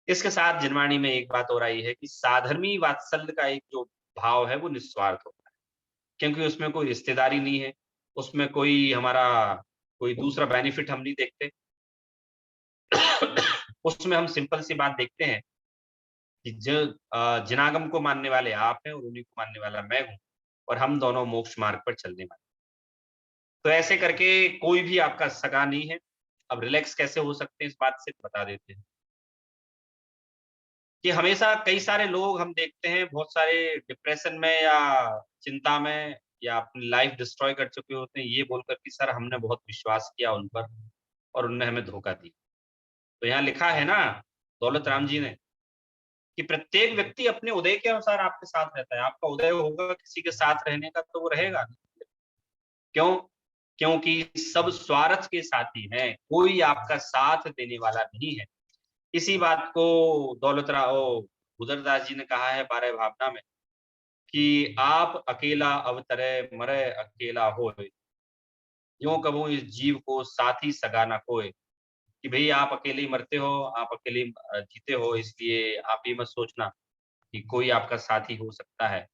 इसके साथ जिनवाणी में एक बात और आई है कि साधर्मी वात्सल्य का एक जो भाव है वो निस्वार्थ होता है, क्योंकि उसमें कोई रिश्तेदारी नहीं है, उसमें कोई हमारा कोई दूसरा बेनिफिट हम नहीं देखते। उसमें हम सिंपल सी बात देखते हैं कि जिनागम को मानने वाले आप हैं और उन्हीं को मानने वाला मैं हूँ, और हम दोनों मोक्ष मार्ग पर चलने वाले। तो ऐसे करके कोई भी आपका सगा नहीं है। अब रिलैक्स कैसे हो सकते हैं इस बात से बता देते हैं कि हमेशा कई सारे लोग हम देखते हैं बहुत सारे डिप्रेशन में या चिंता में या अपनी लाइफ डिस्ट्रॉय कर चुके होते हैं, ये बोलकर कि सर हमने बहुत विश्वास किया उन पर और उनने हमें धोखा दिया। तो यहाँ लिखा है ना दौलत राम जी ने कि प्रत्येक व्यक्ति अपने उदय के अनुसार आपके साथ रहता है। आपका उदय होगा किसी के साथ रहने का तो वो रहेगा। क्यों? क्योंकि सब स्वार्थ के साथी हैं, कोई आपका साथ देने वाला नहीं है। इसी बात को गुदरदास जी ने कहा है 12 भावना में कि आप अकेला अवतरे मरे अकेला होए, यूं कबू इस जीव को साथी सगा न कोय। कि भई आप अकेले ही मरते हो, आप अकेले ही जीते हो, इसलिए आप ये मत सोचना कि कोई आपका साथी हो सकता है।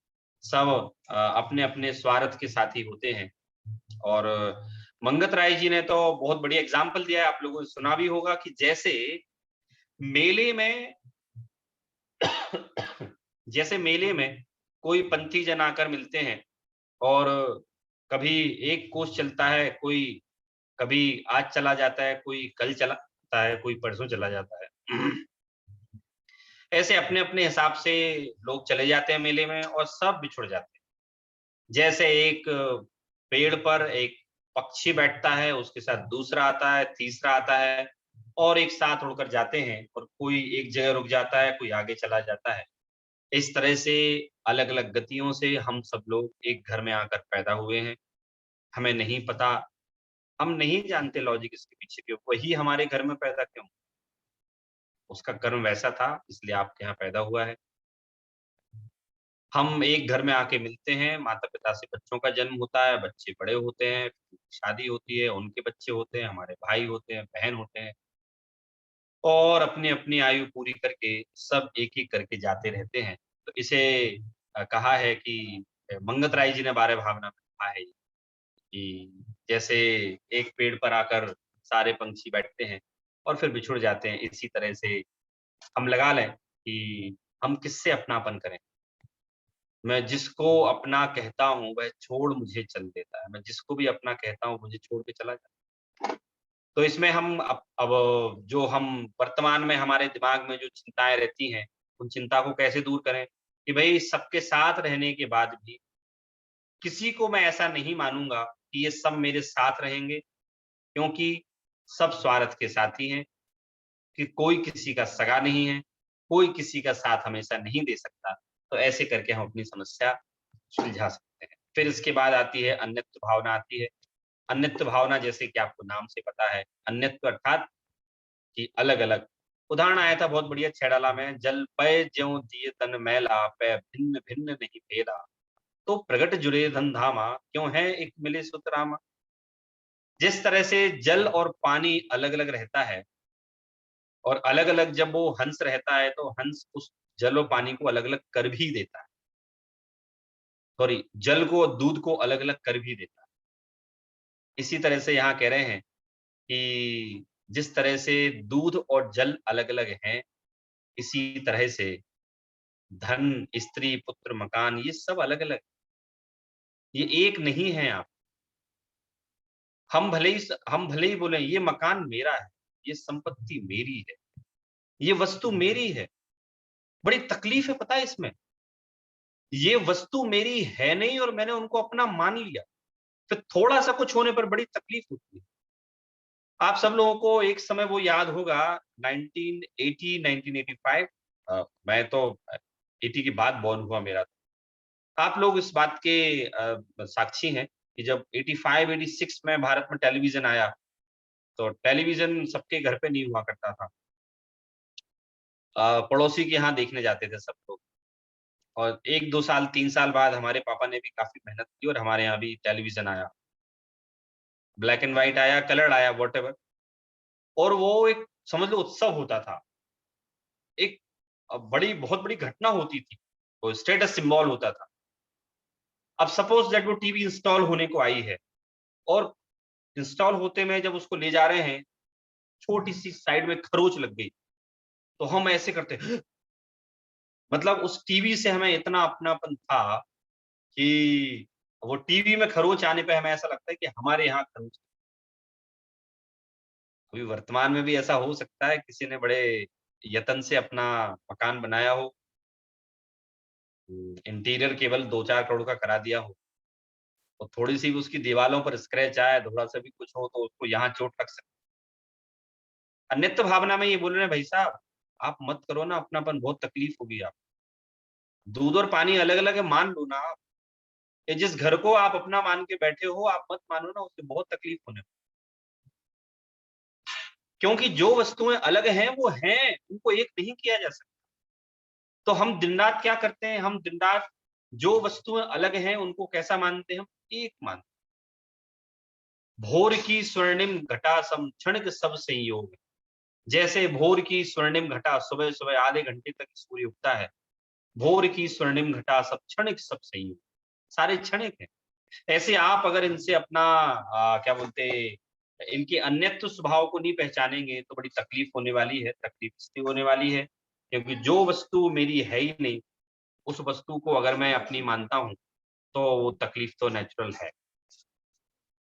सब अपने-अपने स्वार्थ के साथी होते हैं। और मंगत राय जी ने तो बहुत बढ़िया एग्जाम्पल दिया है, आप लोगों ने सुना भी होगा कि जैसे मेले में जैसे मेले में कोई पंथी जन आकर मिलते हैं और कभी एक कोस चलता है, कोई कभी आज चला जाता है, कोई कल चला जाता है, कोई परसों चला जाता है। ऐसे अपने-अपने हिसाब से लोग चले जाते हैं मेले में और सब बिछुड़ जाते हैं। जैसे एक पेड़ पर एक पक्षी बैठता है, उसके साथ दूसरा आता है, तीसरा आता है और एक साथ उड़कर जाते हैं और कोई एक जगह रुक जाता है, कोई आगे चला जाता है। इस तरह से अलग-अलग गतियों से हम सब लोग एक घर में आकर पैदा हुए हैं। हमें नहीं पता, हम नहीं जानते लॉजिक इसके पीछे क्यों, वही हमारे घर में पैदा क्यों? उसका कर्म वैसा था इसलिए आपके यहाँ पैदा हुआ है। हम एक घर में आके मिलते हैं, माता-पिता से बच्चों का जन्म होता है, बच्चे बड़े होते हैं, शादी होती है, उनके बच्चे होते हैं, हमारे भाई होते हैं, बहन होते हैं और अपनी-अपनी आयु पूरी करके सब एक-एक करके जाते रहते हैं। तो इसे कहा है कि मंगत राय जी ने 12 भावना में कहा है कि जैसे एक पेड़ पर आकर सारे पंछी बैठते हैं और फिर बिछुड़ जाते हैं, इसी तरह से हम लगा लें कि हम किससे अपनापन करें। मैं जिसको अपना कहता हूँ वह छोड़ मुझे चल देता है, मैं जिसको भी अपना कहता हूँ मुझे छोड़ के चला जाता है। तो इसमें हम अब जो हम वर्तमान में हमारे दिमाग में जो चिंताएँ रहती हैं, उन चिंता को कैसे दूर करें कि भई सबके साथ रहने के बाद भी किसी को मैं ऐसा नहीं मानूँगा कि ये सब मेरे साथ रहेंगे, क्योंकि सब स्वार्थ के साथी हैं, कि कोई किसी का सगा नहीं है, कोई किसी का साथ हमेशा नहीं दे सकता। तो ऐसे करके हम अपनी समस्या सुलझा सकते हैं। फिर इसके बाद आती है अन्यत्व भावना आती है। अन्यत्व भावना जैसे कि आपको नाम से पता है, अन्यत्व अर्थात कि अलग-अलग। उदाहरण आया था बहुत बढ़िया छैड़ाला में, जल पय ज्यों दिए तन मैला, पै भिन्न-भिन्न नहीं भेदा। तो प्रगट जुरे धन धामा, क्यों है एक मिले सुत रामा। जिस तरह से जल और पानी अलग-अलग रहता है और अलग-अलग जब वो हंस रहता है, तो हंस उस जल और पानी को अलग-अलग कर भी देता है। सॉरी, जल को और दूध को अलग-अलग कर भी देता है। इसी तरह से यहाँ कह रहे हैं कि जिस तरह से दूध और जल अलग-अलग हैं, इसी तरह से धन, स्त्री, पुत्र, मकान ये सब अलग-अलग, ये एक नहीं है आप। हम भले ही बोलें ये मकान मेरा है, ये संपत्ति मेरी है, ये वस्तु मेरी है। बड़ी तकलीफ है पता है इसमें। ये वस्तु मेरी है नहीं और मैंने उनको अपना मान लिया। फिर थोड़ा-सा कुछ होने पर बड़ी तकलीफ होती है। आप सब लोगों को एक समय वो याद होगा 1980, 1985 मैं तो 80 के बाद बॉर्न हुआ मेरा। आप लोग इस बात के साक्षी हैं कि जब 85-86 में भारत में टेलीविजन आया, तो टेलीविजन सबके घर पे नहीं हुआ करता था। पड़ोसी के यहाँ देखने जाते थे सब लोग, और 1-2 साल, 3 साल बाद हमारे पापा ने भी काफ़ी मेहनत की और हमारे यहाँ भी टेलीविज़न आया। ब्लैक एंड व्हाइट आया, कलर्ड आया, व्हाटएवर, और वो एक समझ लो उत्सव होता था। एक बहुत बड़ी घटना होती थी। वो स्टेटस सिंबल होता था। अब सपोज़ दैट वो टीवी इंस्टॉल होने को आई है, और इंस्टॉल होते में जब उसको ले जा रहे हैं, छोटी-सी साइड में खरोंच लग गई, तो हम ऐसे करते मतलब उस टीवी से हमें इतना अपनापन था कि वो टीवी में खरोंच आने पे हमें ऐसा लगता है कि हमारे यहाँ खरोंच। अभी वर्तमान में भी ऐसा हो सकता है, किसी ने बड़े यत्न से अपना मकान बनाया हो, इंटीरियर केवल 2-4 करोड़ का करा दिया हो, और थोड़ी-सी भी उसकी दीवालों पर स्क्रैच आए, थोड़ा-सा भी कुछ हो तो उसको यहाँ चोट लग सकती है। अन्यथा भावना में ये बोल रहे हैं, भाई साहब आप मत करो ना अपनापन, बहुत तकलीफ होगी आप। दूध और पानी अलग-अलग है, मान लो ना आप। ये जिस घर को आप अपना मान के बैठे हो, आप मत मानो ना, उससे बहुत तकलीफ होने। क्योंकि जो वस्तुएँ अलग हैं, वो हैं, उनको एक नहीं किया जा सकता। तो हम दिन-रात क्या करते हैं, हम दिन-रात जो वस्तुएँ अलग हैं, उनको कैसा मानते हैं हम? एक मानते हैं। भोर की स्वर्णिम घटा सम क्षणिक सब संयोग। जैसे भोर की स्वर्णिम घटा, सुबह-सुबह आधे घंटे तक सूर्य उगता है। भोर की स्वर्णिम घटा सब क्षणिक सब संयोग। सारे क्षणिक हैं। ऐसे आप अगर इनसे अपना क्या बोलते हैं, इनके अन्यत्व स्वभाव को नहीं पहचानेंगे, तो बड़ी तकलीफ होने वाली है। तकलीफ इसलिए होने वाली है क्योंकि जो वस्तु मेरी है ही नहीं, उस वस्तु को अगर मैं अपनी मानता हूँ, तो वो तकलीफ तो नेचुरल है।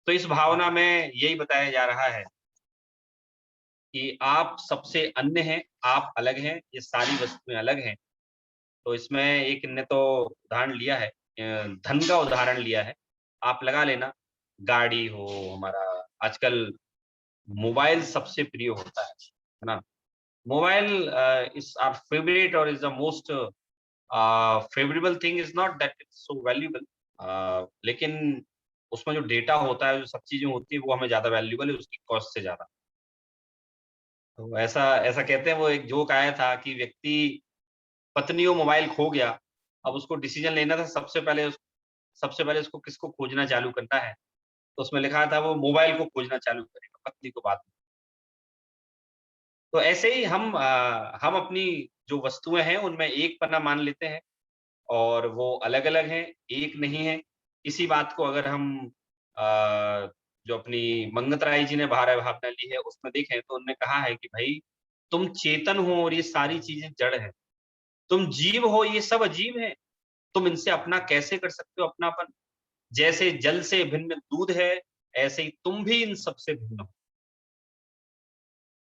तो इस भावना में यही बताया जा रहा है कि आप सबसे अन्य हैं, आप अलग हैं, ये सारी वस्तुएँ अलग हैं। तो इसमें एक ने तो उदाहरण लिया है, धन का उदाहरण लिया है। आप लगा लेना, गाड़ी हो हमारा, आजकल मोबाइल सबसे प्रिय होता है ना? मोबाइल इज़ आवर फेवरेट और is the most favourable thing, is not that it's so valuable, लेकिन उसमें जो डेटा होता है, जो सब चीज़ें होती हैं, वो हमें ज़्यादा वैल्यूएबल है उसकी कॉस्ट से ज़्यादा। तो ऐसा ऐसा कहते हैं, वो एक जोक आया था कि व्यक्ति पत्नी को मोबाइल खो गया, अब उसको डिसीज़न लेना था, सबसे पहले उसको किसको खोजना चालू करना है, तो उसमें लिखा था वो मोबाइल को खोजना चालू करेगा, पत्नी को बाद में। तो ऐसे ही हम अपनी जो वस्तुएँ हैं, उनमें एक पन्ना मान लेते हैं और वो अलग-अलग हैं, एक नहीं है। इसी बात को अगर हम जो अपनी मंगत राय जी ने भार भावना ली है, उसमें देखें तो उन्होंने कहा है कि भई तुम चेतन हो और ये सारी चीज़ें जड़ हैं। तुम जीव हो, ये सब अजीब हैं। तुम इनसे अपना कैसे कर सकते हो अपनापन? जैसे जल से भिन्न दूध है, ऐसे ही तुम भी इन सब से भिन्न हो।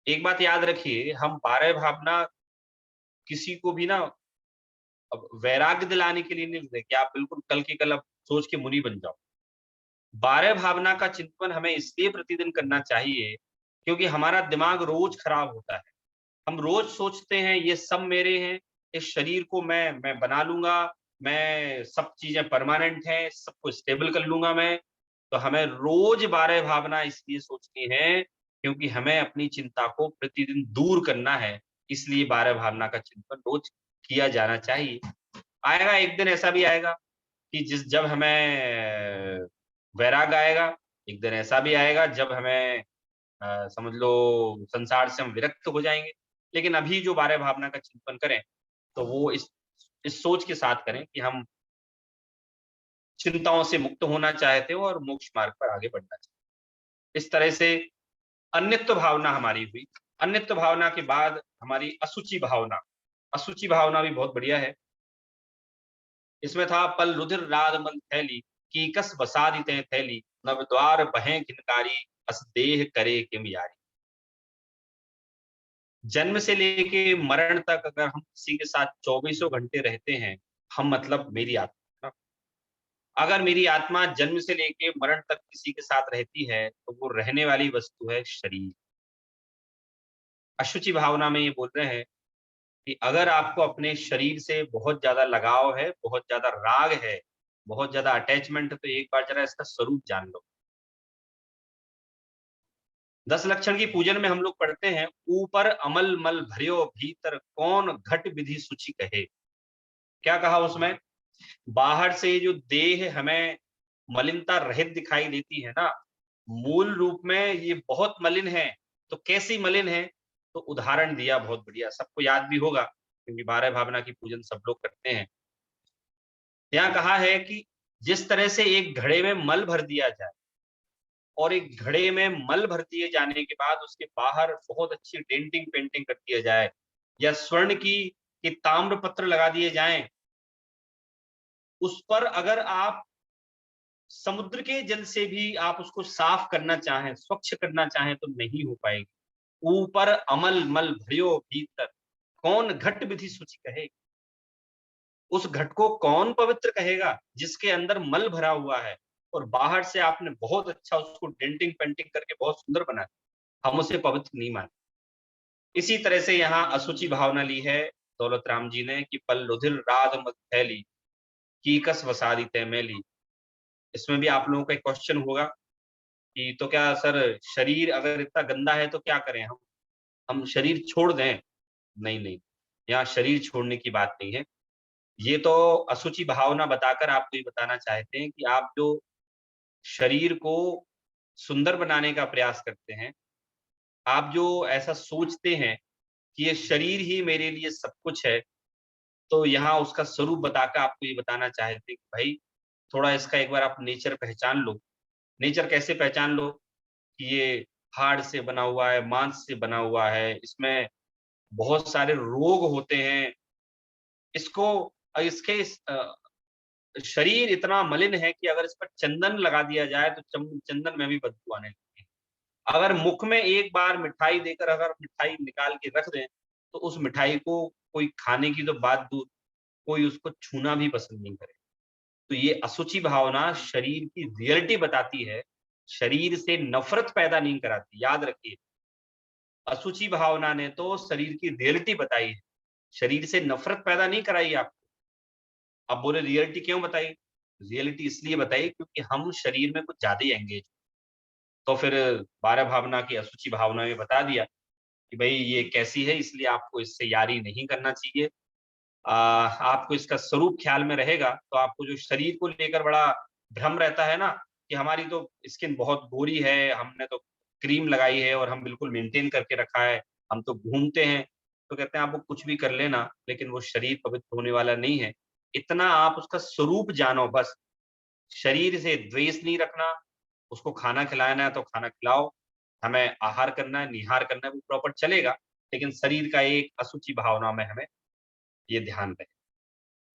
एक बात याद रखिए, हम 12 भावना किसी को भी ना अब वैराग्य दिलाने के लिए नहीं लिखते कि आप बिल्कुल कल के कल अब सोच के मुनि बन जाओ। 12 भावना का चिंतन हमें इसलिए प्रतिदिन करना चाहिए, क्योंकि हमारा दिमाग रोज खराब होता है। हम रोज सोचते हैं ये सब मेरे हैं, इस शरीर को मैं बना लूँगा, मैं सब चीज़ें परमानेंट हैं, सबको स्टेबल कर लूँगा मैं। तो हमें रोज 12 भावना इसलिए सोचनी है, क्योंकि हमें अपनी चिंता को प्रतिदिन दूर करना है। इसलिए 12 भावना का चिंतन रोज किया जाना चाहिए। आएगा एक दिन ऐसा भी आएगा कि जब हमें वैराग्य आएगा, एक दिन ऐसा भी आएगा जब हमें समझ लो संसार से हम विरक्त हो जाएँगे। लेकिन अभी जो 12 भावना का चिंतन करें, तो वो इस सोच के साथ करें कि हम चिंताओं से मुक्त होना चाहते हो और मोक्ष मार्ग पर आगे बढ़ना चाहते हैं। इस तरह से अन्यत्व भावना हमारी हुई। अन्यत्व भावना के बाद हमारी असुचि भावना। असुचि भावना भी बहुत बढ़िया है। इसमें था पल रुधिर राद मन थैली, कीकस बसादी तैं थैली, नव द्वार बहें घिनकारी, अस देह करे किम यारी। जन्म से लेके मरण तक अगर हम किसी के साथ चौबीसों घंटे रहते हैं, हम मतलब मेरी आत्मा। अगर मेरी आत्मा जन्म से लेके मरण तक किसी के साथ रहती है, तो वो रहने वाली वस्तु है शरीर। अशुचि भावना में ये बोल रहे हैं कि अगर आपको अपने शरीर से बहुत ज़्यादा लगाव है, बहुत ज़्यादा राग है, बहुत ज्यादा अटैचमेंट है, तो एक बार जरा इसका स्वरूप जान लो। 10 लक्षण की पूजन में हम लोग पढ़ते हैं, ऊपर अमल मल भरियो भीतर कौन घट विधि सूची कहे। क्या कहा उसमें? बाहर से जो देह हमें मलिनता रहित दिखाई देती है ना, मूल रूप में ये बहुत मलिन है। तो कैसी मलिन है? तो उदाहरण दिया बहुत बढ़िया, सबको याद भी होगा क्योंकि 12 भावना की पूजन सब लोग करते हैं। यहाँ कहा है कि जिस तरह से एक घड़े में मल भर दिया जाए और एक घड़े में मल भर दिए जाने के बाद उसके बाहर बहुत अच्छी डेंटिंग पेंटिंग कर दिया जाए, या स्वर्ण की ताम्र पत्र लगा दिए जाएं, उस पर अगर आप समुद्र के जल से भी आप उसको साफ करना चाहें, स्वच्छ करना चाहें, तो नहीं हो पाएगी। ऊपर अमल मल भरियो भीतर कौन घट विधि सूची कहे। उस घट को कौन पवित्र कहेगा जिसके अंदर मल भरा हुआ है और बाहर से आपने बहुत अच्छा उसको डेंटिंग पेंटिंग करके बहुत सुंदर बनाया, हम उसे पवित्र नहीं मानते। इसी तरह से यहाँ असुचि भावना ली है दौलत राम जी ने कि पल रुधिर राध मत फैली की कस वसादी तैमेली। इसमें भी आप लोगों का एक क्वेश्चन होगा कि तो क्या सर, शरीर अगर इतना गंदा है तो क्या करें हम शरीर छोड़ दें? नहीं नहीं, यहाँ शरीर छोड़ने की बात नहीं है। ये तो असुचि भावना बताकर आपको ये बताना चाहते हैं कि आप जो शरीर को सुंदर बनाने का प्रयास करते हैं, आप जो ऐसा सोचते हैं कि ये शरीर ही मेरे लिए सब कुछ है, तो यहाँ उसका स्वरूप बताकर आपको ये बताना चाहते हैं कि भाई थोड़ा इसका एक बार आप नेचर पहचान लो। नेचर कैसे पहचान लो? कि ये हाड़ से बना हुआ है, मांस से बना हुआ है, इसमें बहुत सारे रोग होते हैं। इसको इसके शरीर इतना मलिन है कि अगर इस पर चंदन लगा दिया जाए तो चंदन में भी बदबू आने लगती है। अगर मुख में एक बार मिठाई देकर अगर मिठाई निकाल के रख दें, तो उस मिठाई को कोई खाने की तो बात दूर, कोई उसको छूना भी पसंद नहीं करे। तो ये असुचि भावना शरीर की रियलिटी बताती है, शरीर से नफरत पैदा नहीं कराती। याद रखिए, असुचि भावना ने तो शरीर की रियलिटी बताई है, शरीर से नफरत पैदा नहीं कराई आपको। अब बोले रियलिटी क्यों बताई? रियलिटी इसलिए बताई क्योंकि हम शरीर में कुछ ज्यादा ही एंगेज। तो फिर 12 भावना की असुचि भावना में बता दिया कि भाई ये कैसी है, इसलिए आपको इससे यारी नहीं करना चाहिए। आपको इसका स्वरूप ख्याल में रहेगा तो आपको जो शरीर को लेकर बड़ा भ्रम रहता है ना कि हमारी तो स्किन बहुत गोरी है, हमने तो क्रीम लगाई है और हम बिल्कुल मेंटेन करके रखा है, हम तो घूमते हैं, तो कहते हैं आप वो कुछ भी कर लेना लेकिन वो शरीर पवित्र होने वाला नहीं है। इतना आप उसका स्वरूप जानो बस। शरीर से द्वेष नहीं रखना, उसको खाना खिलाना है तो खाना खिलाओ, हमें आहार करना है, निहार करना है, वो प्रॉपर चलेगा, लेकिन शरीर का एक असुचि भावना में हमें ये ध्यान रहे।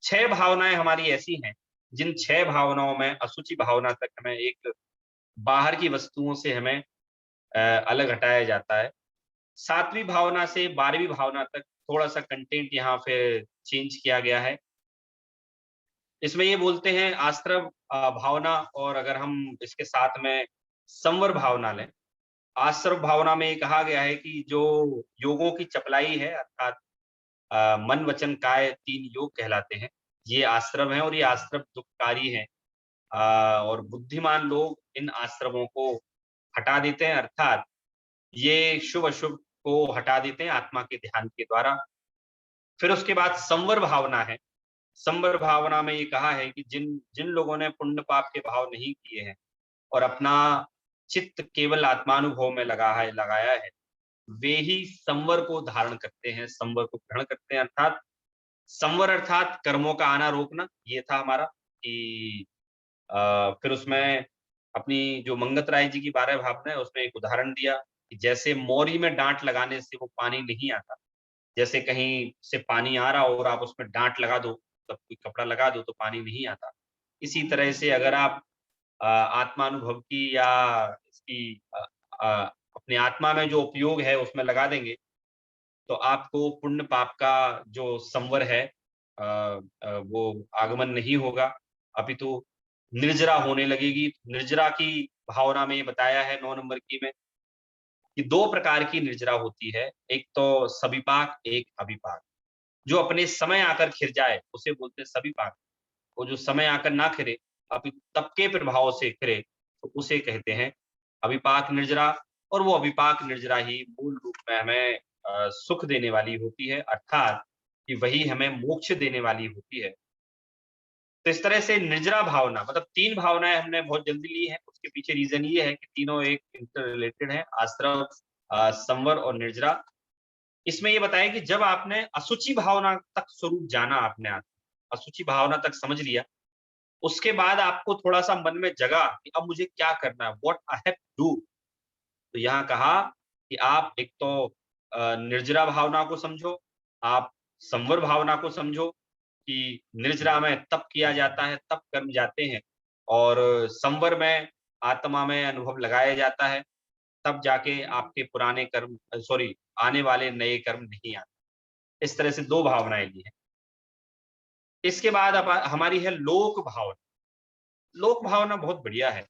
6 भावनाएं हमारी ऐसी हैं जिन 6 भावनाओं में असुचि भावना तक हमें एक बाहर की वस्तुओं से हमें अलग हटाया जाता है। 7वीं भावना से 12वीं भावना तक थोड़ा सा कंटेंट यहाँ पे चेंज किया गया है। इसमें ये बोलते हैं आश्रव भावना, और अगर हम इसके साथ में संवर भावना लें, आश्रव भावना में ये कहा गया है कि जो योगों की चपलाई है, अर्थात मन वचन काय 3 योग कहलाते हैं, ये आश्रम है और ये आश्रम दुखकारी है। और बुद्धिमान लोग इन आश्रमों को हटा देते हैं, अर्थात ये शुभ अशुभ को हटा देते हैं आत्मा के ध्यान के द्वारा। फिर उसके बाद संवर भावना है। संवर भावना में ये कहा है कि जिन जिन लोगों ने पुण्य पाप के भाव नहीं किए हैं और अपना चित्त केवल आत्मानुभव में लगाया है, वे ही संवर को धारण करते हैं, संवर को ग्रहण करते हैं। अर्थात संवर अर्थात कर्मों का आना रोकना, ये था हमारा कि फिर उसमें अपनी जो मंगत राय जी की 12 भावना है उसमें एक उदाहरण दिया कि जैसे मोरी में डांट लगाने से वो पानी नहीं आता, जैसे कहीं से पानी आ रहा हो और आप उसमें डांट लगा दो, तब कोई कपड़ा लगा दो तो पानी नहीं आता। इसी तरह से अगर आप आत्मानुभव की या इसकी अपने आत्मा में जो उपयोग है उसमें लगा देंगे, तो आपको पुण्य पाप का जो संवर है वो आगमन नहीं होगा, अपितु निर्जरा होने लगेगी। निर्जरा की भावना में ये बताया है 9 नंबर की में कि 2 प्रकार की निर्जरा होती है, एक तो सविपाक, एक अविपाक। जो अपने समय आकर खिर जाए उसे बोलते हैं सविपाक, वो जो समय आकर ना खिले, अभी तप के प्रभाव से खिले, तो उसे कहते हैं अविपाक निर्जरा। और वो अविपाक निर्जरा ही मूल रूप में हमें सुख देने वाली होती है, अर्थात कि वही हमें मोक्ष देने वाली होती है। तो इस तरह से निर्जरा भावना, मतलब 3 भावनाएं हमने बहुत जल्दी ली हैं। उसके पीछे रीजन ये है कि तीनों एक इंटर रिलेटेड है, आश्रव, संवर और निर्जरा। इसमें ये बताया कि जब आपने अशुचि भावना तक स्वरूप जाना, आपने अशुचि भावना तक समझ लिया, उसके बाद आपको थोड़ा सा मन में जगा कि अब मुझे क्या करना है, what I have to do. तो यहाँ कहा कि आप एक तो निर्जरा भावना को समझो, आप संवर भावना को समझो कि निर्जरा में तप किया जाता है, तप कर्म जाते हैं, और संवर में आत्मा में अनुभव लगाया जाता है, तब जाके आपके पुराने कर्म, सॉरी, आने वाले नए कर्म नहीं आते। इस तरह से 2 भावनाएं ली हैं। इसके बाद अब हमारी है लोक भावना। लोक भावना बहुत बढ़िया है।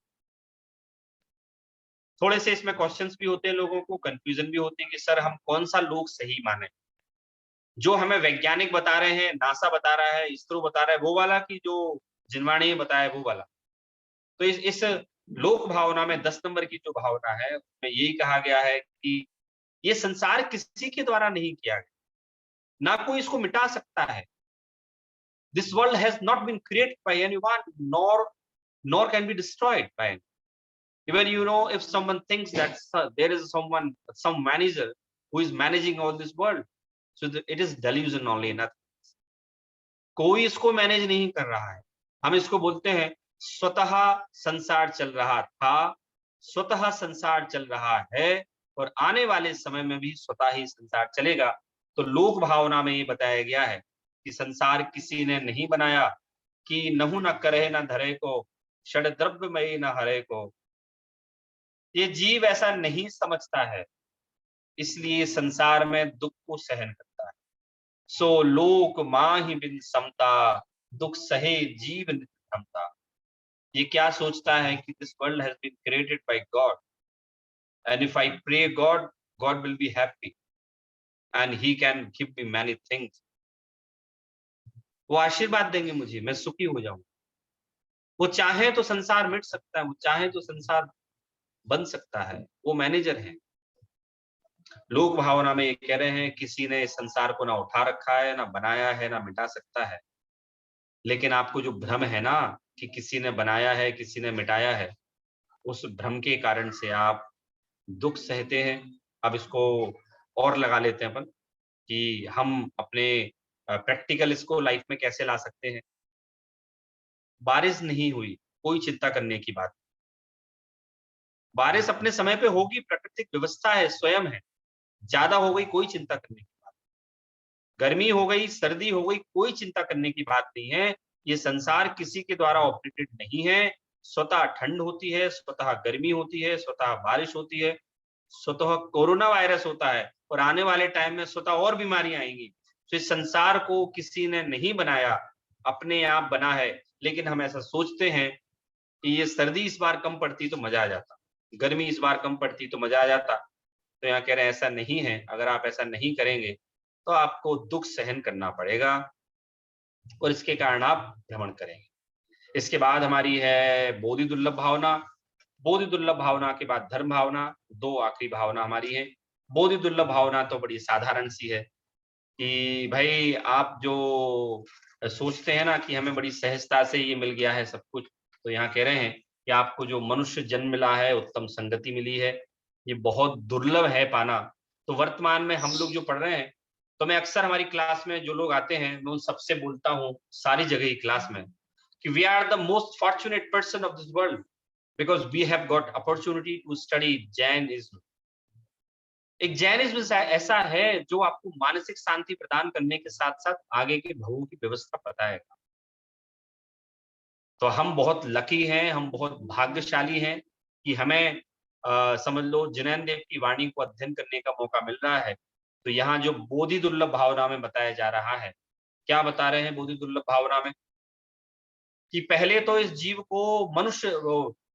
थोड़े से इसमें क्वेश्चंस भी होते हैं, लोगों को कंफ्यूजन भी होती है कि सर हम कौन सा लोक सही माने, जो हमें वैज्ञानिक बता रहे हैं, नासा बता रहा है, इसरो बता रहा है, वो वाला, कि जो जिनवाणी बताया वो वाला। तो इस लोक भावना में 10 नंबर की जो भावना है, उसमें यही कहा गया है कि ये संसार किसी के द्वारा नहीं किया गया, ना कोई इसको मिटा सकता है। This world has not been created by anyone, nor can be destroyed by anyone. Even if someone thinks that there is some manager who is managing all this world, so it is delusion only, nothing. कोई इसको manage नहीं कर रहा है। हम इसको बोलते हैं स्वतः संसार चल रहा था, स्वतः संसार चल रहा है, और आने वाले समय में भी स्वतः ही संसार चलेगा। तो लोक भावना में ये बताया गया है कि संसार किसी ने नहीं बनाया, कि नहु न करे न धरे को, षड द्रव्यमयी न हरे को। ये जीव ऐसा नहीं समझता है, इसलिए संसार में दुख को सहन करता है। सो लोक माहि बिन समता, दुख सहे जीव नित थमता। ये क्या सोचता है कि this world has been created by God, and if I pray God, God will be happy and he can give me many things. वो आशीर्वाद देंगे मुझे, मैं सुखी हो जाऊं। वो चाहे तो संसार मिट सकता है, वो चाहे तो संसार बन सकता है, वो मैनेजर है। लोक भावना में ये कह रहे हैं किसी ने इस संसार को ना उठा रखा है, ना बनाया है, ना मिटा सकता है। लेकिन आपको जो भ्रम है ना कि किसी ने बनाया है, किसी ने मिटाया है, उस भ्रम के कारण से आप दुख सहते हैं। अब इसको और लगा लेते हैं अपन कि हम अपने प्रैक्टिकल इसको लाइफ में कैसे ला सकते हैं। बारिश नहीं हुई, कोई चिंता करने की बात। बारिश अपने समय पे होगी, प्राकृतिक व्यवस्था है, स्वयं है। ज्यादा हो गई, कोई चिंता करने की बात। गर्मी हो गई, सर्दी हो गई, कोई चिंता करने की बात नहीं है। ये संसार किसी के द्वारा ऑपरेटेड नहीं है। स्वतः ठंड होती है, स्वतः गर्मी होती है, स्वतः बारिश होती है, स्वतः कोरोना वायरस होता है, और आने वाले टाइम में स्वतः और बीमारियां आएंगी। तो इस संसार को किसी ने नहीं बनाया, अपने आप बना है। लेकिन हम ऐसा सोचते हैं कि ये सर्दी इस बार कम पड़ती तो मजा आ जाता, गर्मी इस बार कम पड़ती तो मजा आ जाता। तो यहाँ कह रहे हैं ऐसा नहीं है। अगर आप ऐसा नहीं करेंगे तो आपको दुख सहन करना पड़ेगा, और इसके कारण आप भ्रमण करेंगे। इसके बाद हमारी है बोधि दुर्लभ भावना। बोधि दुर्लभ भावना के बाद धर्म भावना, 2 आखिरी भावना हमारी है। बोधि दुर्लभ भावना तो बड़ी साधारण सी है कि भाई आप जो सोचते हैं ना कि हमें बड़ी सहजता से ये मिल गया है सब कुछ, तो यहाँ कह रहे हैं कि आपको जो मनुष्य जन्म मिला है, उत्तम संगति मिली है, ये बहुत दुर्लभ है पाना। तो वर्तमान में हम लोग जो पढ़ रहे हैं, तो मैं अक्सर हमारी क्लास में जो लोग आते हैं, मैं उन सबसे बोलता हूँ सारी जगह ही क्लास में कि we are the most fortunate person of this world because we have got opportunity to study Jainism. एक जैनिज्म ऐसा है जो आपको मानसिक शांति प्रदान करने के साथ साथ आगे के भवों की व्यवस्था बताएगा। तो हम बहुत लकी हैं, हम बहुत भाग्यशाली हैं कि हमें समझ लो जिनैन देव की वाणी को अध्ययन करने का मौका मिल रहा है। तो यहाँ जो बोधि दुर्लभ भावना में बताया जा रहा है, क्या बता रहे हैं बोधि दुर्लभ भावना में, कि पहले तो इस जीव को मनुष्य,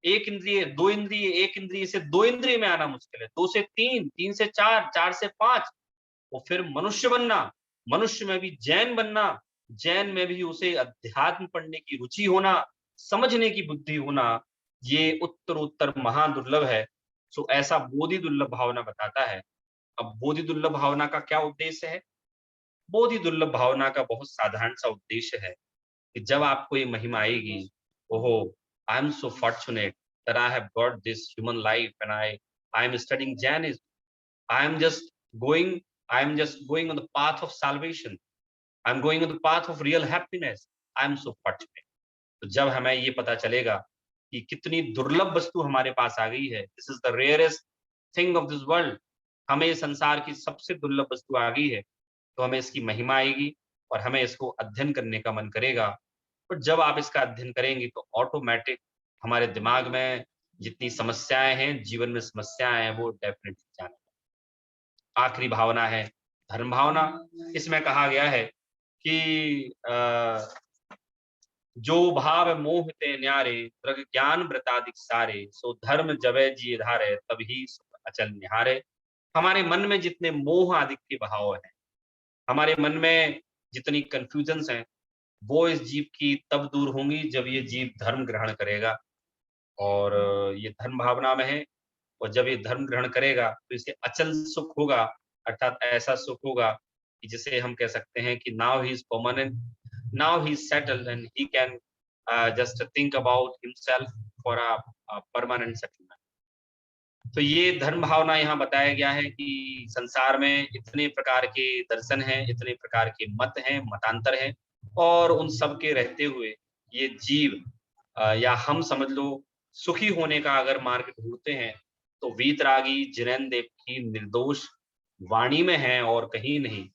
एक इंद्रिय, 2 इंद्रिय, 1 इंद्रिय से 2 इंद्रिय में आना मुश्किल है, 2 से 3, 3 से 4, 4 से 5, और फिर मनुष्य बनना, मनुष्य में भी जैन बनना, जैन में भी उसे अध्यात्म पढ़ने की रुचि होना, समझने की बुद्धि होना, ये उत्तरोत्तर महादुर्लभ है। सो ऐसा बोधि दुर्लभ भावना बताता है। अब बोधि दुर्लभ भावना का क्या उद्देश्य है? बोधि दुर्लभ भावना का बहुत साधारण सा उद्देश्य है कि जब आपको ये महिमा आएगी, ओहो, I am so fortunate that I have got this human life and I am studying Jainism, I am just going I am just going on the path of solvation, I am going on the path of real happiness, I am so fortunate. तो जब हमें ये पता चलेगा कि कितनी दुर्लभ वस्तु हमारे पास आ गई है, this is the rarest thing of this world, हमें इस संसार की सबसे दुर्लभ वस्तु आ गई है, तो हमें इसकी महिमा आएगी और हमें इसको अध्ययन करने का मन करेगा। और जब आप इसका अध्ययन करेंगे तो ऑटोमेटिक हमारे दिमाग में जितनी समस्याएं हैं, जीवन में समस्याएं हैं, वो डेफिनेटली जाने। आखिरी भावना है धर्म भावना। इसमें कहा गया है कि जो भाव मोह ते न्यारे दृग ज्ञान व्रतादिक सारे, सो धर्म जबै जिय धारे तभी सुख अचल निहारे। हमारे मन में जितने मोह आदि के भाव हैं, हमारे मन में जितनी कंफ्यूजन्स हैं, वो इस जीव की तब दूर होंगी जब ये जीव धर्म ग्रहण करेगा। और ये धर्म भावना में है, और जब ये धर्म ग्रहण करेगा तो इसे अचल सुख होगा, अर्थात ऐसा सुख होगा कि जिसे हम कह सकते हैं कि now he is permanent, now he is settled and he can just think about himself for a permanent settlement. तो ये धर्म भावना यहाँ बताया गया है कि संसार में इतने प्रकार के दर्शन हैं, इतने प्रकार के मत हैं, मतांतर हैं, और उन सब के रहते हुए ये जीव या हम समझ लो सुखी होने का अगर मार्ग ढूंढते हैं तो वीतरागी जिनेन्द्र देव की निर्दोष वाणी में है और कहीं नहीं।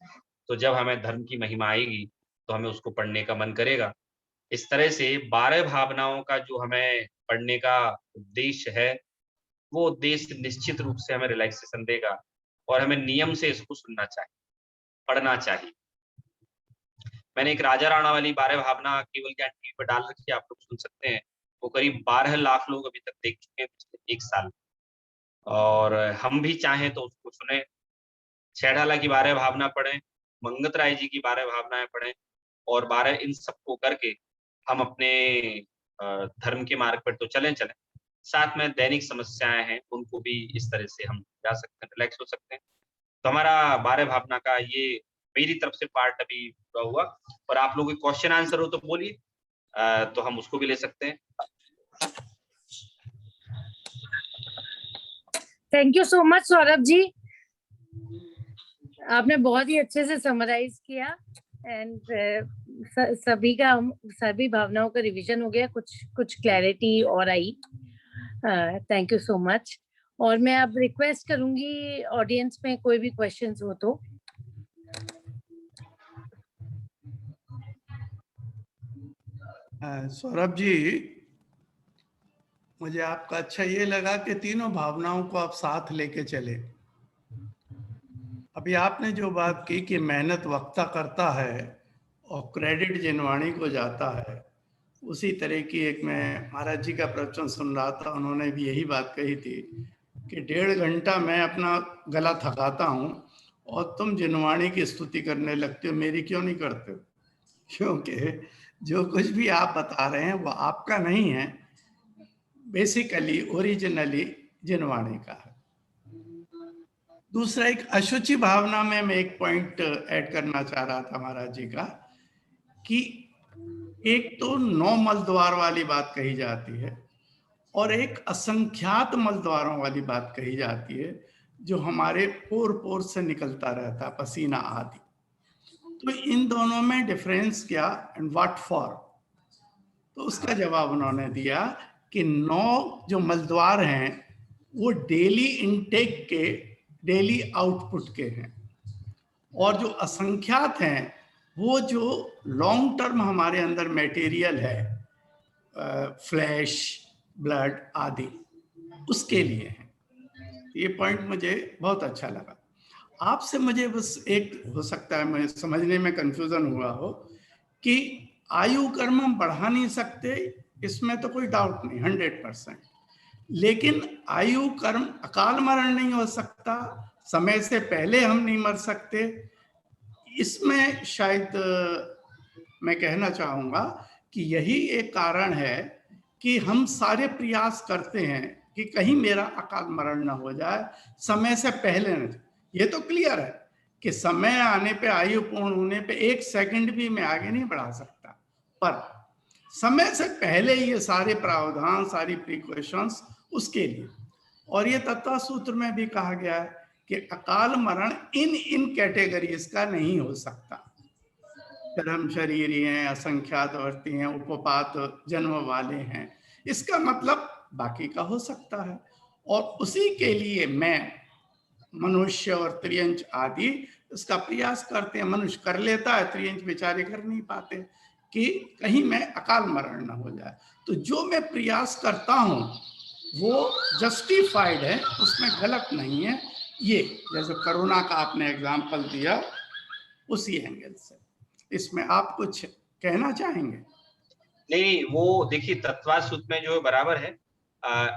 तो जब हमें धर्म की महिमा आएगी तो हमें उसको पढ़ने का मन करेगा। इस तरह से 12 भावनाओं का जो हमें पढ़ने का उद्देश्य है, वो उद्देश्य निश्चित रूप से हमें रिलैक्सेशन देगा और हमें नियम से इसको सुनना चाहिए, पढ़ना चाहिए। मैंने एक राजा राणा वाली 12 भावना केवल ज्ञान टीवी पर डाल रखी है, आप लोग सुन सकते हैं। वो करीब 12 लाख लोग अभी तक देख चुके हैं पिछले 1 साल, और हम भी चाहें तो उसको सुने। छैढाला की 12 भावना पढ़ें, मंगत राय जी की 12 भावनाएं पढ़ें, और 12 इन सबको करके हम अपने धर्म के मार्ग पर तो चलें, साथ में दैनिक समस्याएं हैं उनको भी इस तरह से हम जा सकते हैं, रिलैक्स हो सकते हैं। तो हमारा 12 भावना का ये मेरी तरफ से पार्ट अभी पूरा हुआ, और आप लोगों के क्वेश्चन आंसर हो तो बोलिए, तो हम उसको भी ले सकते हैं। Thank you so much Saurabh ji, आपने बहुत ही अच्छे से समराइज किया एंड सभी भावनाओं का रिवीजन हो गया, कुछ क्लैरिटी और आई। Thank you so much. और मैं अब रिक्वेस्ट करूंगी ऑडियंस में कोई भी क्वेश्चंस हो तो। सौरभ जी, मुझे आपका अच्छा ये लगा कि तीनों भावनाओं को आप साथ लेके चले। अभी आपने जो बात की कि मेहनत वक्ता करता है और क्रेडिट जिनवाणी को जाता है, उसी तरह की एक मैं महाराज जी का प्रवचन सुन रहा था, उन्होंने भी यही बात कही थी कि 1.5 घंटा मैं अपना गला थकाता हूँ और तुम जिनवाणी की स्तुति करने लगते हो, मेरी क्यों नहीं करते हो? क्योंकि जो कुछ भी आप बता रहे हैं वो आपका नहीं है, बेसिकली ओरिजिनली जिनवाणी का है। दूसरा, एक अशुचि भावना में मैं एक पॉइंट ऐड करना चाह रहा था महाराज जी का, कि एक तो 9 मलद्वार वाली बात कही जाती है और एक असंख्यात मलद्वारों वाली बात कही जाती है, जो हमारे पोर से निकलता रहता है, पसीना आदि। तो इन दोनों में डिफरेंस क्या एंड व्हाट फॉर? तो उसका जवाब उन्होंने दिया कि 9 जो मलद्वार हैं वो डेली इनटेक के, डेली आउटपुट के हैं, और जो असंख्यात हैं वो जो लॉन्ग टर्म हमारे अंदर मटेरियल है, फ्लैश, ब्लड आदि, उसके लिए है। ये पॉइंट मुझे बहुत अच्छा लगा। आपसे मुझे बस एक, हो सकता है मैं समझने में कंफ्यूजन हुआ हो, कि आयु कर्म हम बढ़ा नहीं सकते, इसमें तो कोई डाउट नहीं, 100%। लेकिन आयु कर्म, अकाल मरण नहीं हो सकता, समय से पहले हम नहीं मर सकते, इसमें शायद मैं कहना चाहूंगा कि यही एक कारण है कि हम सारे प्रयास करते हैं कि कहीं मेरा अकाल मरण न हो जाए, समय से पहले न। ये तो क्लियर है कि समय आने पे, आयु पूर्ण होने पे 1 सेकंड भी मैं आगे नहीं बढ़ा सकता, पर समय से पहले ये सारे प्रावधान, सारी प्रिकॉशंस उसके लिए। और ये तत्व सूत्र में भी कहा गया है कि अकाल मरण इन कैटेगरीज का नहीं हो सकता। चरम शरीरी हैं, असंख्यातवर्ती हैं, उपपात जन्म वाले हैं, इसका मतलब बाकी का हो सकता है। और उसी के लिए मैं मनुष्य और त्रियंच आदि इसका प्रयास करते हैं। मनुष्य कर लेता है, त्रियंच बेचारे कर नहीं पाते कि कहीं मैं अकाल मरण न हो जाए। तो जो मैं प्रयास करता हूं वो जस्टिफाइड है, उसमें गलत नहीं है। ये जैसे कोरोना का आपने एग्जाम्पल दिया, उसी एंगल से इसमें आप कुछ कहना चाहेंगे? नहीं, वो देखिए तत्वात सूत्र में जो है बराबर है।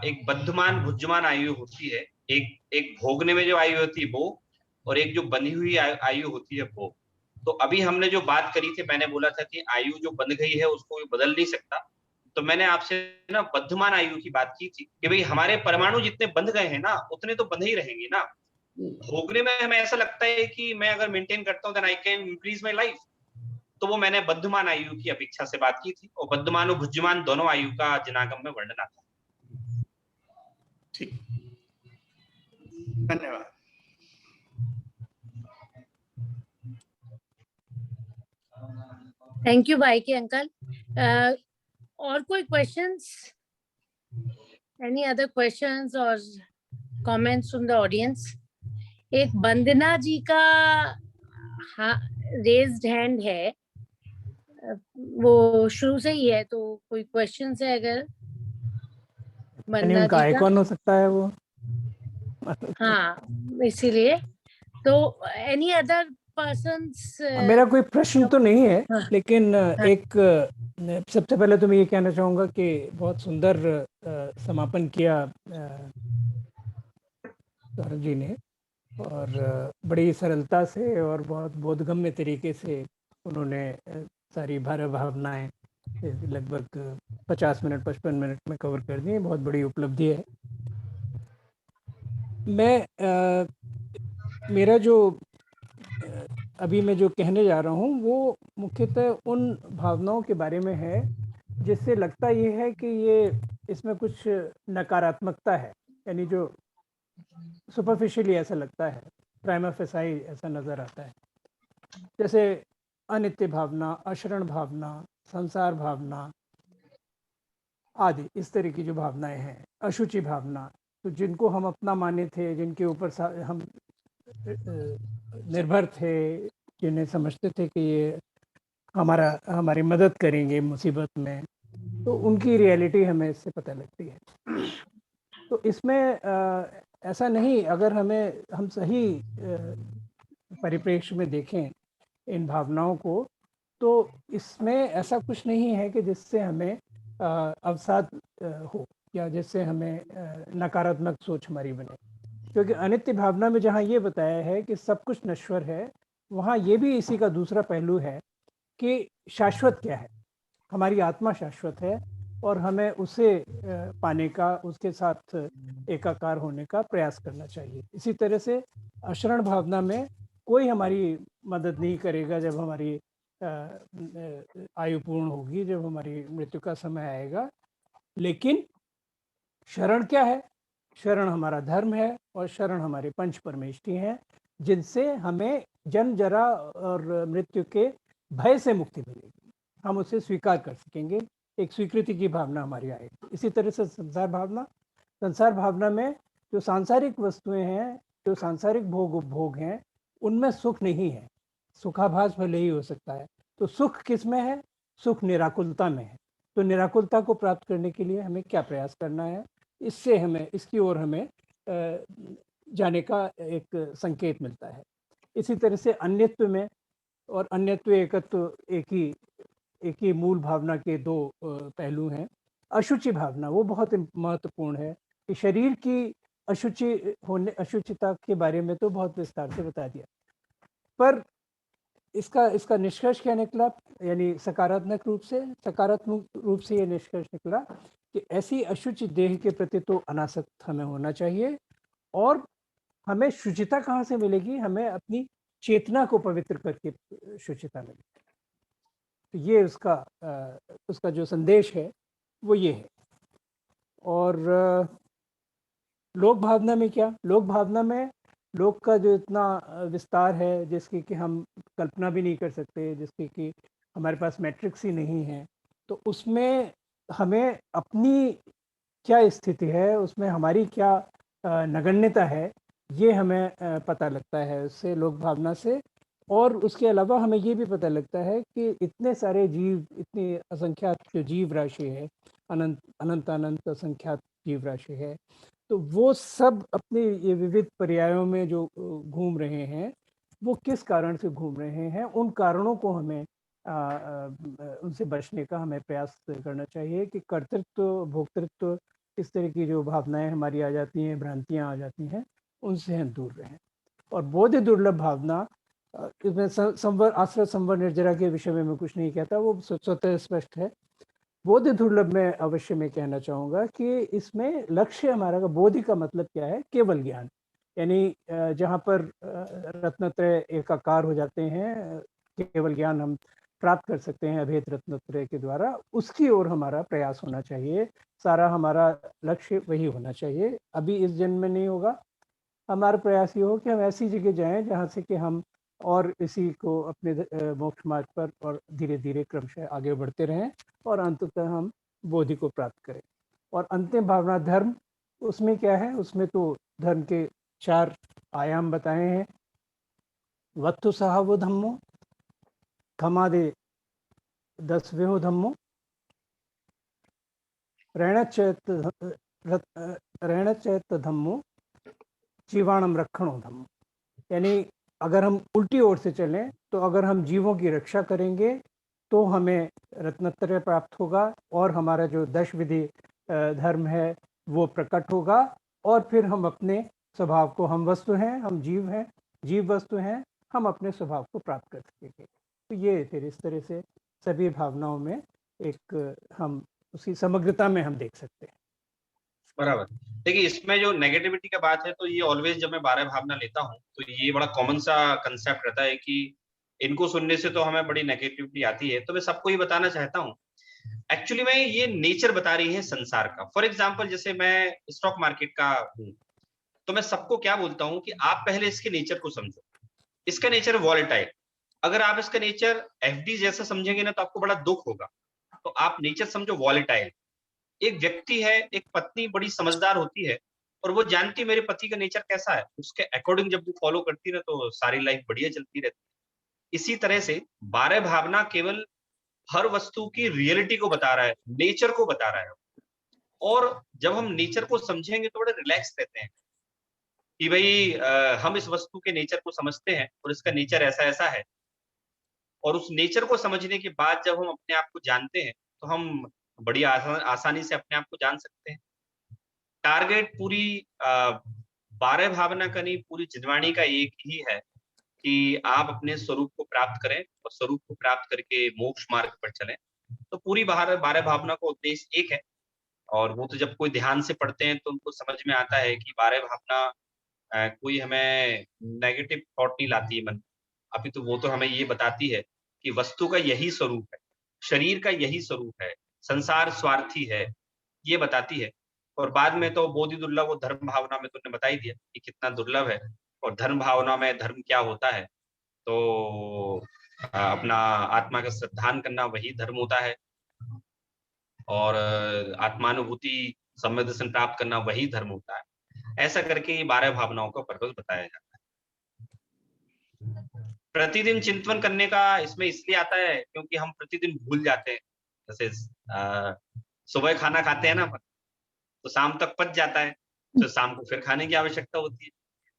एक बद्धमान भुज्यमान आयु होती है, एक भोगने में जो आयु होती है वो, और एक जो बंधी हुई आयु होती है वो। तो अभी हमने जो बात करी थी, मैंने बोला था कि आयु जो बंध गई है उसको कोई बदल नहीं सकता। तो मैंने आपसे ना बद्धमान आयु की बात की थी कि भाई हमारे परमाणु जितने बंध गए हैं ना, उतने तो बंधे ही रहेंगे ना। भोगने में हमें ऐसा लगता है कि मैं अगर मेंटेन करता हूँ then I can increase my life. तो वो मैंने बद्धमान आयु की अपेक्षा से बात की थी, और बद्धमान और भुज्यमान दोनों आयु का जनागम में वर्णन आता है। ठीक, धन्यवाद। थैंक यू भाई के अंकल। और कोई क्वेश्चंस? एनी अदर क्वेश्चंस और कमेंट्स फ्रॉम द ऑडियंस? एक वंदना जी का रेज्ड हैंड है, वो शुरू से ही है, तो कोई क्वेश्चंस है अगर वंदना उनका जी का? आइकॉन हो सकता है वो। हाँ, इसीलिए तो एनी अदर पर्सन्स? मेरा कोई प्रश्न तो नहीं है, हाँ, लेकिन हाँ। एक सबसे पहले तो मैं ये कहना चाहूँगा कि बहुत सुंदर समापन किया सौरभ जी ने, और बड़ी सरलता से और बहुत बोधगम्य तरीके से उन्होंने सारी भावनाएं लगभग 50 मिनट 55 मिनट में कवर कर दी। बहुत बड़ी उपलब्धि है। मैं मेरा जो अभी मैं जो कहने जा रहा हूँ वो मुख्यतः उन भावनाओं के बारे में है जिससे लगता ये है कि ये इसमें कुछ नकारात्मकता है, यानी जो सुपरफिशियली ऐसा लगता है, प्राइमा फेसाई ऐसा नजर आता है। जैसे अनित्य भावना, अशरण भावना, संसार भावना आदि, इस तरह की जो भावनाएं हैं, अशुचि भावना, तो जिनको हम अपना माने थे, जिनके ऊपर हम निर्भर थे, जिन्हें समझते थे कि ये हमारी मदद करेंगे मुसीबत में, तो उनकी रियलिटी हमें इससे पता लगती है। तो इसमें ऐसा नहीं, अगर हम सही परिप्रेक्ष्य में देखें इन भावनाओं को, तो इसमें ऐसा कुछ नहीं है कि जिससे हमें अवसाद हो या जिससे हमें नकारात्मक सोच हमारी बने। क्योंकि अनित्य भावना में जहाँ ये बताया है कि सब कुछ नश्वर है, वहाँ ये भी इसी का दूसरा पहलू है कि शाश्वत क्या है। हमारी आत्मा शाश्वत है और हमें उसे पाने का, उसके साथ एकाकार होने का प्रयास करना चाहिए। इसी तरह से अशरण भावना में कोई हमारी मदद नहीं करेगा जब हमारी आयु पूर्ण होगी, जब हमारी मृत्यु का समय आएगा। लेकिन शरण क्या है? शरण हमारा धर्म है और शरण हमारे पंच परमेष्ठी हैं, जिनसे हमें जन्म जरा और मृत्यु के भय से मुक्ति मिलेगी। हम उसे स्वीकार कर सकेंगे, एक स्वीकृति की भावना हमारी आएगी। इसी तरह से संसार भावना में जो सांसारिक वस्तुएं हैं, जो सांसारिक भोग उपभोग हैं, उनमें सुख नहीं है। सुखाभास भले ही हो सकता है। तो सुख किस में है? सुख निराकुलता में है। तो निराकुलता को प्राप्त करने के लिए हमें क्या प्रयास करना है? इससे हमें, इसकी ओर हमें जाने का एक संकेत मिलता है। इसी तरह से अन्यत्व में, और अन्यत्व एकत्व एक ही मूल भावना के दो पहलू हैं। अशुचि भावना वो बहुत महत्वपूर्ण है कि शरीर की अशुचिता के बारे में तो बहुत विस्तार से बता दिया, पर इसका निष्कर्ष क्या निकला, यानी सकारात्मक रूप से ये निष्कर्ष निकला कि ऐसी अशुचि देह के प्रति तो अनासक्त हमें होना चाहिए। और हमें शुचिता कहाँ से मिलेगी? हमें अपनी चेतना को पवित्र करके शुचिता मिलेगी। तो ये उसका जो संदेश है वो ये है। और लोक भावना में क्या? लोक भावना में लोक का जो इतना विस्तार है जिसकी कि हम कल्पना भी नहीं कर सकते, जिसकी कि हमारे पास मैट्रिक्स ही नहीं है, तो उसमें हमें अपनी क्या स्थिति है, उसमें हमारी क्या नगण्यता है, ये हमें पता लगता है उससे, लोक भावना से। और उसके अलावा हमें ये भी पता लगता है कि इतने सारे जीव, इतनी असंख्यात जो जीव राशि है, अनंत असंख्यात जीव राशि है, तो वो सब अपने ये विविध पर्यायों में जो घूम रहे हैं, वो किस कारण से घूम रहे हैं, उन कारणों को हमें उनसे बचने का हमें प्रयास करना चाहिए कि कर्तृत्व, भोक्तृत्व, इस तरह की जो भावनाएं हमारी आ जाती हैं, भ्रांतियां आ जाती हैं, उनसे हम दूर रहें। और बोध दुर्लभ भावना, इसमें संवर, आश्रय, संवर, निर्जरा के विषय में मैं कुछ नहीं कहता, वो स्वतः स्पष्ट है। बोध दुर्लभ में अवश्य मैं कहना चाहूँगा कि इसमें लक्ष्य हमारा का, बोधि का मतलब क्या है? केवल ज्ञान, यानी जहाँ पर रत्नत्रय एकाकार हो जाते हैं, केवल ज्ञान हम प्राप्त कर सकते हैं अभेद रत्नत्रय के द्वारा, उसकी ओर हमारा प्रयास होना चाहिए। सारा हमारा लक्ष्य वही होना चाहिए। अभी इस जन्म में नहीं होगा, हमारा प्रयास ये हो कि हम ऐसी जगह जाएं जहाँ से कि हम और इसी को अपने मोक्ष मार्ग पर और धीरे धीरे क्रमशः आगे बढ़ते रहें और अंततः हम बोधि को प्राप्त करें। और अंतिम भावना धर्म, उसमें क्या है? उसमें तो धर्म के 4 आयाम बताए हैं। वत्तु सहावो धम्मो, खमादे 10वें धम्मो, ऋणचैत धम्मो, जीवाणम रक्षणो धम्मो। यानी अगर हम उल्टी ओर से चलें तो अगर हम जीवों की रक्षा करेंगे तो हमें रत्नत्रय प्राप्त होगा और हमारा जो 10 विधि धर्म है वो प्रकट होगा, और फिर हम अपने स्वभाव को, हम वस्तु हैं, हम जीव हैं, जीव वस्तु हैं, हम अपने स्वभाव को प्राप्त कर सकेंगे। तो ये फिर इस तरह से सभी भावनाओं में एक हम उसी समग्रता में हम देख सकते हैं। बराबर। देखिए, इसमें जो नेगेटिविटी का बात है, तो ये ऑलवेज जब मैं 12 भावना लेता हूँ तो ये बड़ा कॉमन सा कंसेप्ट रहता है कि इनको सुनने से तो हमें बड़ी नेगेटिविटी आती है। तो मैं सबको ये बताना चाहता हूँ, एक्चुअली में ये नेचर बता रही है संसार का। फॉर एग्जाम्पल, जैसे मैं स्टॉक मार्केट का हूँ, तो मैं सबको क्या बोलता हूँ कि आप पहले इसके नेचर को समझो। इसका नेचर वॉलेटाइल। अगर आप इसका नेचर एफडी जैसा समझेंगे ना तो आपको बड़ा दुख होगा। तो आप नेचर समझो वॉलेटाइल। एक व्यक्ति है, एक पत्नी बड़ी समझदार होती है और वो जानती है मेरे पति का नेचर कैसा है, उसके अकॉर्डिंग जब वो फॉलो करती है तो सारी लाइफ बढ़िया चलती रहती है। इसी तरह से 12 भावना केवल हर वस्तु की रियलिटी को बता रहा है, नेचर को बता रहा है। और जब हम नेचर को समझेंगे तो बड़े रिलैक्स रहते हैं कि भाई हम इस वस्तु के नेचर को समझते हैं और इसका नेचर ऐसा ऐसा है। और उस नेचर को समझने के बाद जब हम अपने आप को जानते हैं तो हम बड़ी आसानी से अपने आप को जान सकते हैं। टारगेट पूरी 12 भावना का नहीं, पूरी जिनवाणी का एक ही है कि आप अपने स्वरूप को प्राप्त करें और स्वरूप को प्राप्त करके मोक्ष मार्ग पर चलें। तो पूरी 12 भावना का उद्देश्य एक है। और वो तो जब कोई ध्यान से पढ़ते हैं तो उनको समझ में आता है कि 12 भावना कोई हमें नेगेटिव थॉट नहीं लाती है मन। अभी तो वो तो हमें ये बताती है कि वस्तु का यही स्वरूप है, शरीर का यही स्वरूप है, संसार स्वार्थी है, ये बताती है। और बाद में तो बोधि दुर्लभ और धर्म भावना में तुमने बता ही दिया कि कितना दुर्लभ है। और धर्म भावना में धर्म क्या होता है, तो अपना आत्मा का श्रद्धान करना वही धर्म होता है। और आत्मानुभूति, सम्यक दर्शन प्राप्त करना वही धर्म होता है। ऐसा करके ये 12 भावनाओं का पर्पस बताया जाता है। प्रतिदिन चिंतन करने का इसमें इसलिए आता है क्योंकि हम प्रतिदिन भूल जाते हैं। जैसे सुबह खाना खाते हैं ना, तो शाम तक पच जाता है, तो शाम को फिर खाने की आवश्यकता होती है।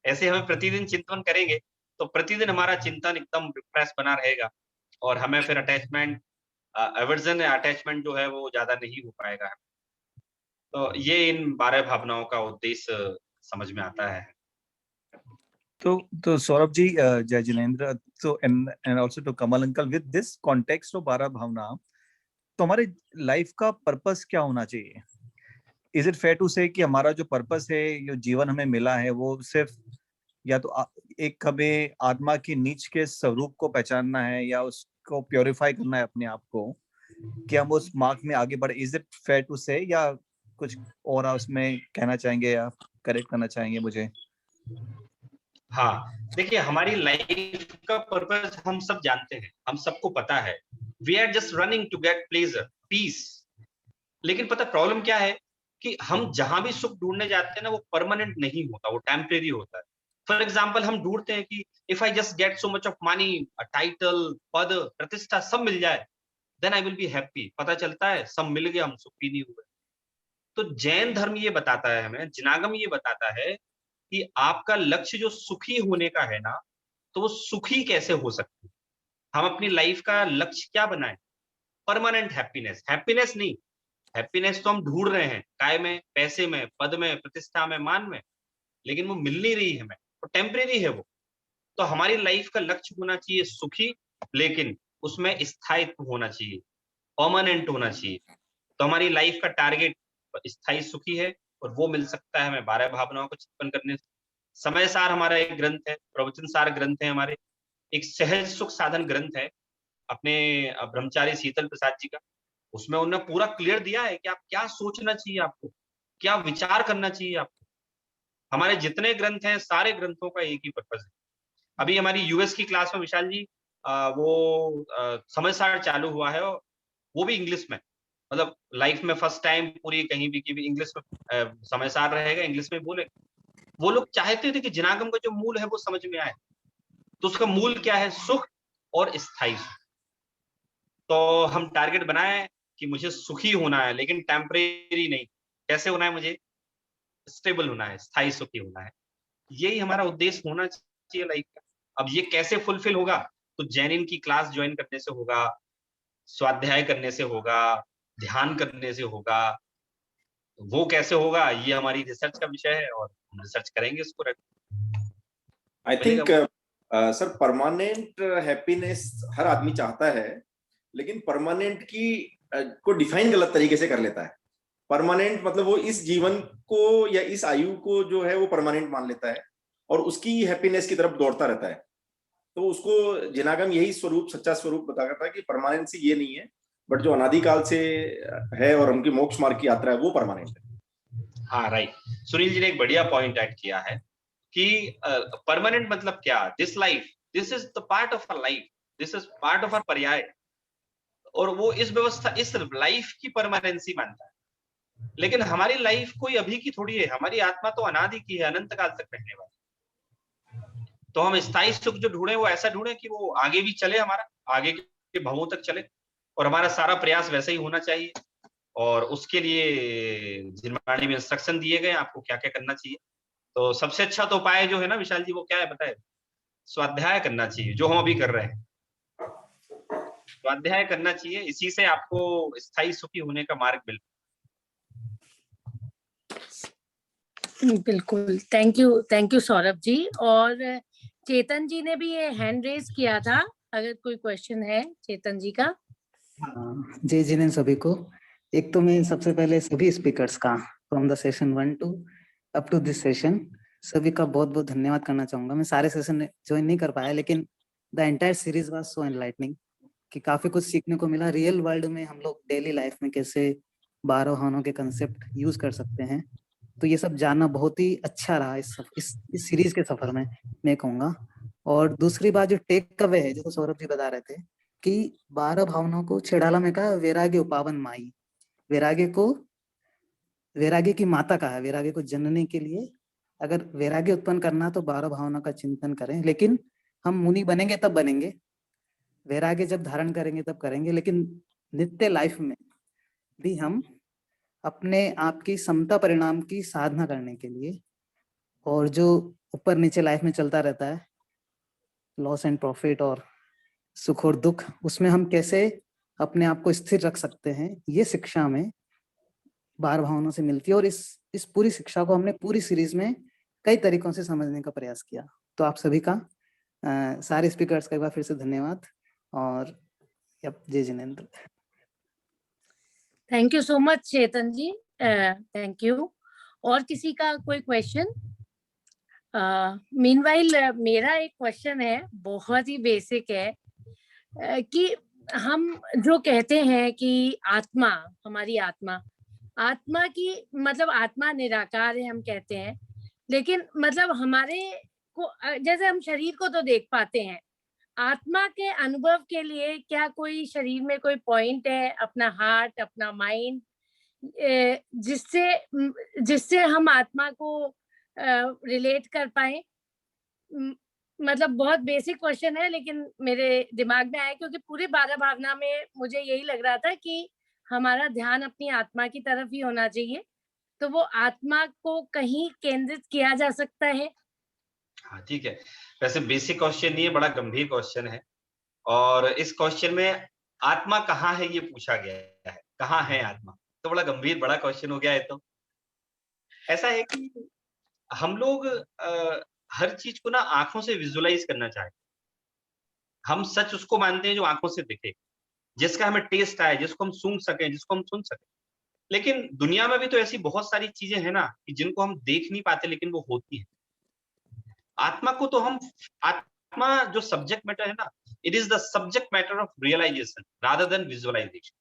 ऐसे हमें प्रतिदिन चिंतन करेंगे तो प्रतिदिन हमारा चिंतन एकदम रिफ्रेश बना रहेगा और हमें फिर अटैचमेंट, एवर्जन अटैचमेंट जो है वो ज्यादा नहीं हो पाएगा। तो ये इन 12 भावनाओं का उद्देश्य समझ में आता है। तो सौरभ जी, जय जिनेंद्र, तो and also to Kamal uncle, with this context of 12 भावना, तो हमारे लाइफ का पर्पस क्या होना चाहिए? इज इट फेयर टू से कि हमारा जो पर्पस है, जो जीवन हमें मिला है, वो सिर्फ या तो एक हमें आत्मा की नीच के स्वरूप को पहचानना है या उसको प्योरीफाई करना है अपने आप को, कि हम उस मार्ग में आगे बढ़े? इज इट फेयर टू से, या कुछ और आप उसमें कहना चाहेंगे या करेक्ट करना चाहेंगे मुझे? हाँ, देखिए, हमारी लाइफ का पर्पस हम सब जानते हैं, हम सबको पता है। We are just running to get pleasure, peace. लेकिन पता प्रॉब्लम क्या है कि हम जहां भी सुख ढूंढने जाते हैं ना, वो परमानेंट नहीं होता, वो टेम्परेरी होता है। फॉर एग्जाम्पल, हम ढूंढते हैं कि if I just get so much of money, title, पद, प्रतिष्ठा सब मिल जाए, then I will be happy. पता चलता है सब मिल गया, हम सुखी नहीं हुए। तो जैन धर्म ये बताता है हमें, जिनागम ये बताता है कि आपका लक्ष्य जो सुखी होने का है ना, तो वो सुखी कैसे हो सकती है। हम अपनी लाइफ का लक्ष्य क्या बनाएं? Permanent happiness. हैप्पीनेस नहीं, हैप्पीनेस तो हम ढूंढ रहे हैं, काय में, पैसे में, पद में, प्रतिष्ठा में, मान में, लेकिन वो मिल नहीं रही है हमें, वो टेम्परेरी है वो। तो हमारी लाइफ का लक्ष्य होना चाहिए सुखी, लेकिन उसमें स्थायित्व होना चाहिए, परमानेंट होना चाहिए। तो हमारी लाइफ का टारगेट स्थायी सुखी है, और वो मिल सकता है हमें 12 भावनाओं को चिंतन करने से। समय सार हमारा एक ग्रंथ है, प्रवचन सार ग्रंथ है हमारे, एक सहज सुख साधन ग्रंथ है अपने ब्रह्मचारी शीतल प्रसाद जी का। उसमें उन्होंने पूरा क्लियर दिया है कि आप क्या सोचना चाहिए, आपको क्या विचार करना चाहिए आपको। हमारे जितने ग्रंथ हैं, सारे ग्रंथों का एक ही पर्पज है। अभी हमारी यूएस की क्लास में विशाल जी, वो समय सार चालू हुआ है, और वो भी इंग्लिश में। मतलब लाइफ में फर्स्ट टाइम पूरी कहीं भी इंग्लिश में समय सार रहेगा, इंग्लिश में बोले। वो लोग चाहते थे कि जिनागम का जो मूल है वो समझ में आए। तो उसका मूल क्या है? सुख और स्थायी सुख। तो हम टारगेट बनाए कि मुझे सुखी होना है, लेकिन टेम्परेरी नहीं। कैसे होना है? मुझे स्टेबल होना है, स्थायी सुखी होना है। यही हमारा उद्देश्य होना चाहिए लाइफ का। अब ये कैसे फुलफिल होगा? तो जैनिन की क्लास ज्वाइन करने से होगा, स्वाध्याय करने से होगा, ध्यान करने से होगा। वो कैसे होगा, ये हमारी रिसर्च का विषय है, और हम रिसर्च करेंगे इसको। I think sir, permanent happiness हर आदमी चाहता है, लेकिन परमानेंट की को डिफाइन गलत तरीके से कर लेता है। परमानेंट मतलब वो इस जीवन को या इस आयु को जो है वो परमानेंट मान लेता है, और उसकी हैप्पीनेस की तरफ दौड़ता रहता है। तो उसको जिनागम यही स्वरूप, सच्चा स्वरूप बताता है कि परमानेंसी ये नहीं है, बट जो अनादिकाल से है और उनकी मोक्ष मार्ग की यात्रा है, वो परमानेंट है। हाँ, राइट। सुनील जी ने एक बढ़िया पॉइंट ऐड किया है कि परमानेंट मतलब क्या? This life, this is the part of our life, this is part of our पर्याय। और वो इस व्यवस्था, इस लाइफ की परमानेंसी मानता है। लेकिन हमारी लाइफ कोई अभी की थोड़ी है, हमारी आत्मा तो अनादि की है, अनंत काल तक रहने वाली। तो हम स्थायी सुख जो ढूंढे, वो ऐसा ढूंढे कि वो आगे भी चले, हमारा आगे के भवों तक चले, और हमारा सारा प्रयास वैसे ही होना चाहिए। और उसके लिए जिनवाणी में इंस्ट्रक्शन दिए गए आपको क्या क्या करना चाहिए। तो सबसे अच्छा तो उपाय जो है ना विशाल जी, वो क्या है बताए? स्वाध्याय करना चाहिए, जो हम अभी कर रहे हैं। स्वाध्याय करना चाहिए, इसी से आपको स्थायी सुखी होने का मार्ग मिल। बिल्कुल, थैंक यू सौरभ जी। और चेतन जी ने भी ये हैंड रेज किया था, अगर कोई क्वेश्चन है चेतन जी का। जय जिनेंद्र सभी को। एक तो मैं सबसे पहले सभी स्पीकर्स का from the session 1 to up to this session, सभी का बहुत बहुत धन्यवाद करना चाहूंगा। मैं सारे सेशन ज्वाइन नहीं कर पाया, लेकिन the entire series was so enlightening कि काफी कुछ सीखने को मिला। रियल वर्ल्ड में हम लोग डेली लाइफ में कैसे 12 भावनाओं के कंसेप्ट यूज कर सकते हैं, तो ये सब जानना बहुत ही अच्छा रहा इस सीरीज के सफर में, मैं कहूँगा। और दूसरी बात जो टेक अवे है, जो सौरभ जी बता रहे थे कि 12 भावनाओं को छेड़ाला में कहा वैराग्य उपावन माई, वैराग्य की माता कहा है। वैराग्य को जनने के लिए अगर वैराग्य उत्पन्न करना तो 12 भावनाओं का चिंतन करें। लेकिन हम मुनि बनेंगे तब बनेंगे, वैराग्य जब धारण करेंगे तब करेंगे, लेकिन नित्य लाइफ में भी हम अपने आप की समता परिणाम की साधना करने के लिए, और जो ऊपर नीचे लाइफ में चलता रहता है, लॉस एंड प्रॉफिट और सुख और दुख, उसमें हम कैसे अपने आप को स्थिर रख सकते हैं, ये शिक्षा हमें 12 भावनाओं से मिलती है। और इस पूरी शिक्षा को हमने पूरी सीरीज में कई तरीकों से समझने का प्रयास किया। तो आप सभी का सारे स्पीकर्स का एक बार फिर से धन्यवाद। और जय जिनेंद्र। Thank you so much Chetan ji, thank you. और किसी का कोई क्वेश्चन? मीनवाइल मेरा एक क्वेश्चन है, बहुत ही बेसिक है, कि हम जो कहते हैं कि आत्मा, हमारी आत्मा की मतलब आत्मा निराकार है हम कहते हैं, लेकिन मतलब हमारे को जैसे हम शरीर को तो देख पाते हैं, आत्मा के अनुभव के लिए क्या कोई शरीर में कोई पॉइंट है, अपना हार्ट, अपना माइंड, जिससे हम आत्मा को रिलेट कर पाए? मतलब बहुत बेसिक क्वेश्चन है, लेकिन मेरे दिमाग में आया क्योंकि पूरे 12 भावना में मुझे यही लग रहा था कि हमारा ध्यान अपनी आत्मा की तरफ ही होना चाहिए, तो वो आत्मा को कहीं केंद्रित किया जा सकता है? हाँ, ठीक है। वैसे बेसिक क्वेश्चन नहीं है, बड़ा गंभीर क्वेश्चन है। और इस क्वेश्चन में आत्मा कहाँ है ये पूछा गया है, कहाँ है आत्मा, तो बड़ा गंभीर बड़ा क्वेश्चन हो गया है। तो ऐसा है कि हम लोग हर चीज को ना आंखों से विजुअलाइज करना चाहते हैं। हम सच उसको मानते हैं जो आंखों से दिखे, जिसका हमें टेस्ट आए, जिसको हम सूंघ सकें, जिसको हम सुन सकें। लेकिन दुनिया में भी तो ऐसी बहुत सारी चीजें हैं ना कि जिनको हम देख नहीं पाते, लेकिन वो होती है। आत्मा को तो हम, आत्मा जो सब्जेक्ट मैटर है ना, it is the subject matter of realization rather than visualization.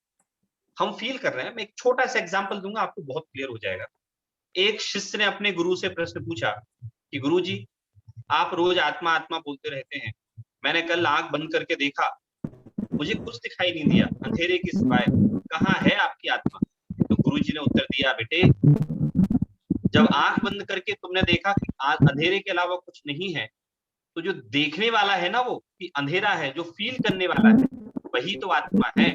हम फील कर रहे हैं। मैं एक छोटा सा एग्जांपल दूंगा, आपको बहुत क्लियर हो जाएगा। एक शिष्य ने अपने गुरु से प्रश्न पूछा कि गुरुजी, आप रोज आत्मा आत्मा बोलते रहते हैं, मैंने कल आंख बंद करके देखा, मुझे कुछ दिखाई नहीं दिया, अंधेरे के सिवाय, कहाँ है आपकी आत्मा? तो गुरुजी ने उत्तर दिया, बेटे, जब आंख बंद करके तुमने देखा कि अंधेरे के अलावा कुछ नहीं है, तो जो देखने वाला है ना, वो कि अंधेरा है, जो फील करने वाला है, वही तो आत्मा है।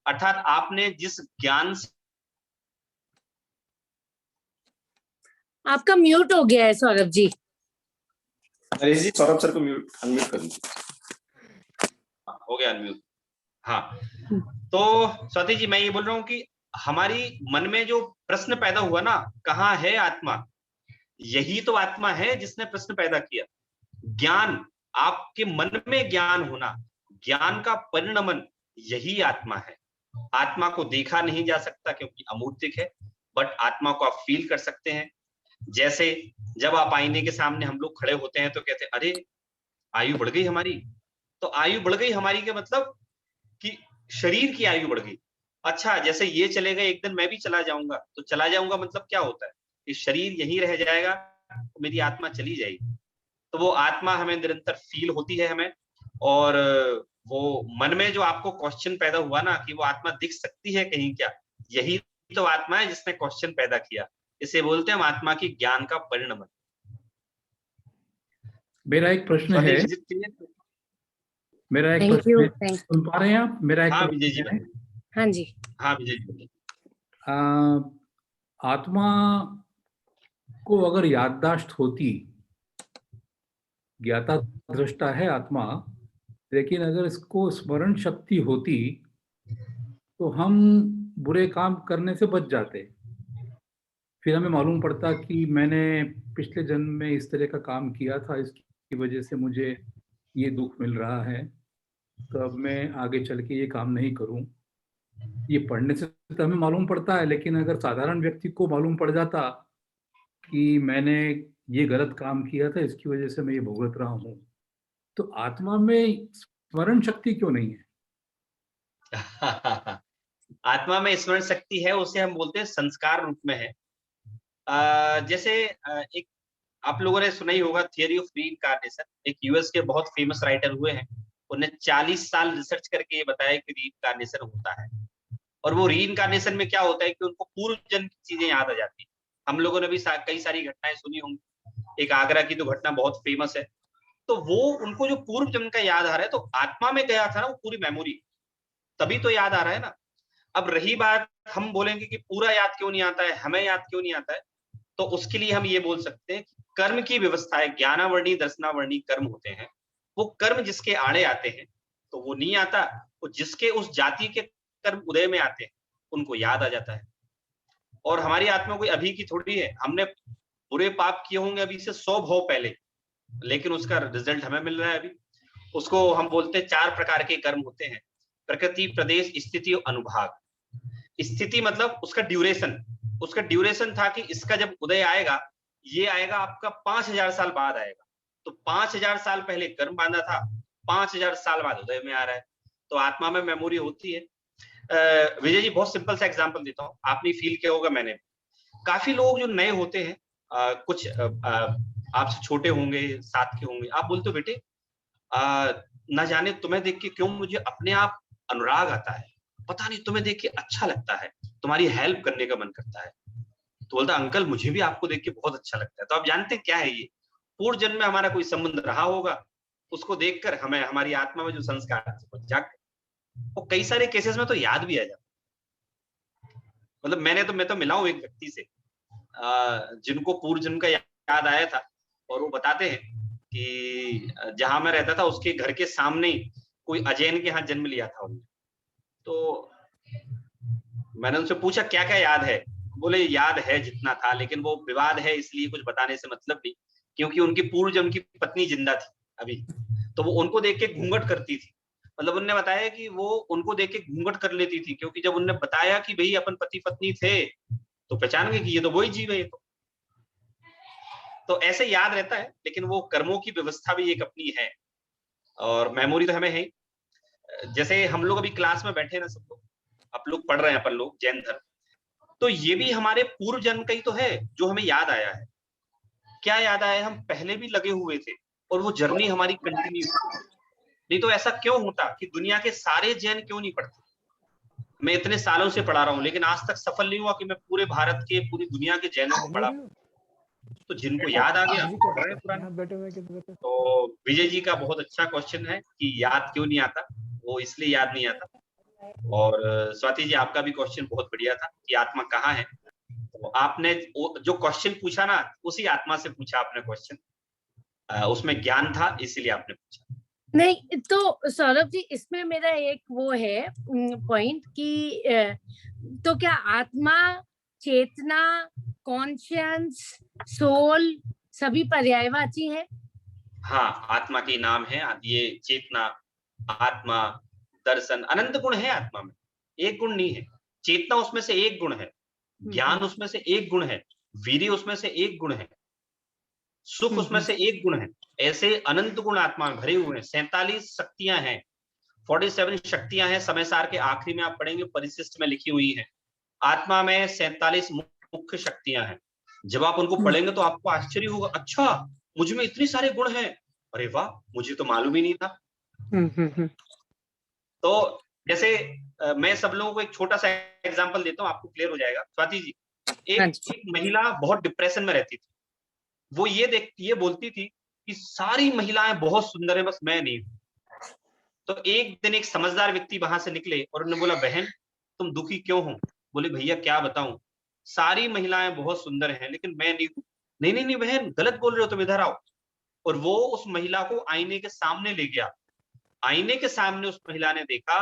अर्थात आपने जिस ज्ञान से, आपका म्यूट हो गया है सौरभ जी। नरेश जी, सौरभ सर को म्यूट अनम्यूट कर दीजिए। हो गया अनम्यूट। हाँ, तो स्वाति जी, मैं ये बोल रहा हूँ कि हमारी मन में जो प्रश्न पैदा हुआ ना, कहाँ है आत्मा, यही तो आत्मा है जिसने प्रश्न पैदा किया। ज्ञान, आपके मन में ज्ञान होना, ज्ञान का परिणमन, यही आत्मा है। आत्मा को देखा नहीं जा सकता क्योंकि अमूर्तिक है, बट आत्मा को आप फील कर सकते हैं। जैसे जब आप आईने के सामने हम लोग खड़े होते हैं तो कहते हैं, अरे आयु बढ़ गई हमारी। तो आयु बढ़ गई हमारी के मतलब कि शरीर की आयु बढ़ गई। अच्छा, जैसे ये चले गए, एक दिन मैं भी चला जाऊंगा, तो चला जाऊंगा मतलब क्या होता है कि शरीर यहीं रह जाएगा, तो मेरी आत्मा चली जाएगी। तो वो आत्मा हमें निरंतर फील होती है हमें। और वो मन में जो आपको क्वेश्चन पैदा हुआ ना कि वो आत्मा दिख सकती है कहीं क्या, यही तो आत्मा है जिसने क्वेश्चन पैदा किया। इसे बोलते हैं हम आत्मा की ज्ञान का परिणमन। मेरा एक प्रश्न है, सुन पा रहे हैं आप? मेरा एक हाँ विजय जी, हाँ जी, हाँ विजय जी। आत्मा को अगर याददाश्त होती, ज्ञाता दृष्टा है आत्मा, लेकिन अगर इसको स्मरण शक्ति होती तो हम बुरे काम करने से बच जाते। फिर हमें मालूम पड़ता कि मैंने पिछले जन्म में इस तरह का काम किया था, इसकी वजह से मुझे ये दुख मिल रहा है, तो अब मैं आगे चल के ये काम नहीं करूं। ये पढ़ने से तो हमें मालूम पड़ता है, लेकिन अगर साधारण व्यक्ति को मालूम पड़ जाता कि मैंने ये गलत काम किया था, इसकी वजह से मैं ये भुगत रहा हूं, तो आत्मा में स्मरण शक्ति क्यों नहीं है? आत्मा में स्मरण शक्ति है, उसे हम बोलते हैं संस्कार रूप में है। जैसे एक आप लोगों ने सुना ही होगा थियरी ऑफ रीइंकार्नेशन। एक यूएस के बहुत फेमस राइटर हुए हैं, उन्हें 40 साल रिसर्च करके ये बताया कि रीइंकार्नेशन होता है। और वो रीइंकार्नेशन में क्या होता है कि उनको पूर्व जन्म की चीजें याद आ जाती है। हम लोगों ने भी कई सारी घटनाएं सुनी होंगी। एक आगरा की तो घटना बहुत फेमस है। तो वो उनको जो पूर्व जन्म का याद आ रहा है, तो आत्मा में गया था ना वो पूरी मेमोरी, तभी तो याद आ रहा है ना। अब रही बात, हम बोलेंगे कि पूरा याद क्यों नहीं आता है, हमें याद क्यों नहीं आता है, तो उसके लिए हम ये बोल सकते हैं कि कर्म की व्यवस्था है। ज्ञानावर्णी दर्शनावर्णी कर्म होते हैं, वो कर्म जिसके आड़े आते हैं तो वो नहीं आता, वो जिसके उस जाति के कर्म उदय में आते हैं उनको याद आ जाता है। और हमारी आत्मा कोई अभी की थोड़ी है, हमने बुरे पाप किए होंगे अभी से 100 भाव पहले, लेकिन उसका रिजल्ट हमें मिल रहा है अभी। उसको हम बोलते हैं 4 प्रकार के कर्म होते हैं, प्रकृति, प्रदेश, स्थिति और अनुभाग। स्थिति मतलब उसका ड्यूरेशन था कि इसका जब उदय आएगा, ये आएगा आपका 5000 साल बाद आएगा। तो 5000 साल पहले कर्म बांधा था, 5000 साल बाद उदय में आ रहा है। तो आत्मा में मेमोरी होती है। विजय जी, बहुत सिंपल सा एग्जांपल देता हूँ, आपने फील किया होगा, मैंने काफी लोग जो नए होते हैं, कुछ आपसे छोटे होंगे, साथ के होंगे, आप बोलते हो बेटे ना जाने तुम्हें देख के क्यों मुझे अपने आप अनुराग आता है, पता नहीं तुम्हें देख के अच्छा लगता है, तुम्हारी हेल्प करने का मन करता है। तो बोलता अंकल मुझे भी आपको देख के बहुत अच्छा लगता है। तो आप जानते हैं क्या है ये? पूर्व जन्म में हमारा कोई संबंध रहा होगा, उसको देखकर हमें हमारी आत्मा में जो संस्कार थे वो जाग गए। वो कई सारे केसेस में तो याद भी आ जाता। मतलब मैं तो मिला हूं एक व्यक्ति से जिनको पूर्व जन्म का याद आया था, और वो बताते हैं कि जहां मैं रहता था उसके घर के सामने ही कोई अजैन के यहाँ जन्म लिया था उन्होंने। तो मैंने उनसे पूछा क्या क्या याद है, बोले याद है जितना था, लेकिन वो विवाद है इसलिए कुछ बताने से मतलब नहीं, क्योंकि उनकी पूर्व जन्म की पत्नी जिंदा थी अभी, तो वो उनको देख के घूंघट करती थी। मतलब उनने बताया कि वो उनको देख के घूंघट कर लेती थी, क्योंकि जब उनने बताया कि भाई अपन पति पत्नी थे, तो पहचान गए कि ये तो वही जीव है। तो ऐसे याद रहता है, लेकिन वो कर्मों की व्यवस्था भी एक अपनी है, और मेमोरी तो हमें है। जैसे हम लोग अभी क्लास में बैठे ना, सब लोग आप लोग पढ़ रहे हैं, अपन लोग जैन धर्म, तो ये भी हमारे पूर्व जन्म का ही तो है जो हमें याद आया है। क्या याद आया? हम पहले भी लगे हुए थे और वो जर्नी हमारी कंटिन्यू। नहीं तो ऐसा क्यों होता कि दुनिया के सारे जैन क्यों नहीं पढ़ते? मैं इतने सालों से पढ़ा रहा हूँ, लेकिन आज तक सफल नहीं हुआ कि मैं पूरे भारत के, पूरी दुनिया के जैनों को पढ़ा। तो जिनको याद आ गया पढ़ रहे पुराने। तो विजय जी का बहुत अच्छा क्वेश्चन है कि याद क्यों नहीं आता, वो इसलिए याद नहीं आता। और स्वाति जी आपका भी क्वेश्चन बहुत बढ़िया था कि आत्मा कहाँ है। तो आपने जो क्वेश्चन पूछा ना, उसी आत्मा से पूछा आपने क्वेश्चन, उसमें ज्ञान था इसीलिए आपने पूछा। नहीं तो सौरभ जी, इसमें मेरा एक वो है पॉइंट कि तो क्या आत्मा, चेतना, कॉन्शियंस, सोल सभी पर्यायवाची है? हाँ, आत्मा के नाम है ये चेतना, आत्मा, दर्शन, अनंत गुण है आत्मा में, एक गुण नहीं है। चेतना उसमें से एक गुण है, ज्ञान उसमें से एक गुण है, वीर्य उसमें से एक गुण है, सुख उसमें से एक गुण है। ऐसे अनंत गुण आत्मा में भरे हुए हैं। 47 शक्तियां हैं, 47 शक्तियां हैं। समय सार के आखिरी में आप पढ़ेंगे, परिशिष्ट में लिखी हुई है। आत्मा में 47 मुख्य शक्तियां हैं। जब आप उनको पढ़ेंगे तो आपको आश्चर्य होगा, अच्छा मुझ में इतने सारे गुण हैं, अरे वाह मुझे तो मालूम ही नहीं था। तो जैसे मैं सब लोगों को एक छोटा सा एग्जांपल देता हूँ, आपको क्लियर हो जाएगा। स्वाति जी, एक महिला बहुत डिप्रेशन में रहती थी। वो ये बोलती थी कि सारी महिलाएं बहुत सुंदर है, बस मैं नहीं। तो एक दिन एक समझदार व्यक्ति वहां से निकले और उन्होंने बोला, बहन तुम दुखी क्यों हो? बोले भैया क्या बताऊं, सारी महिलाएं बहुत सुंदर हैं लेकिन मैं नहीं हूं। नहीं नहीं नहीं बहन, गलत बोल रहे हो, तुम इधर आओ। और वो उस महिला को आईने के सामने ले गया। आईने के सामने उस महिला ने देखा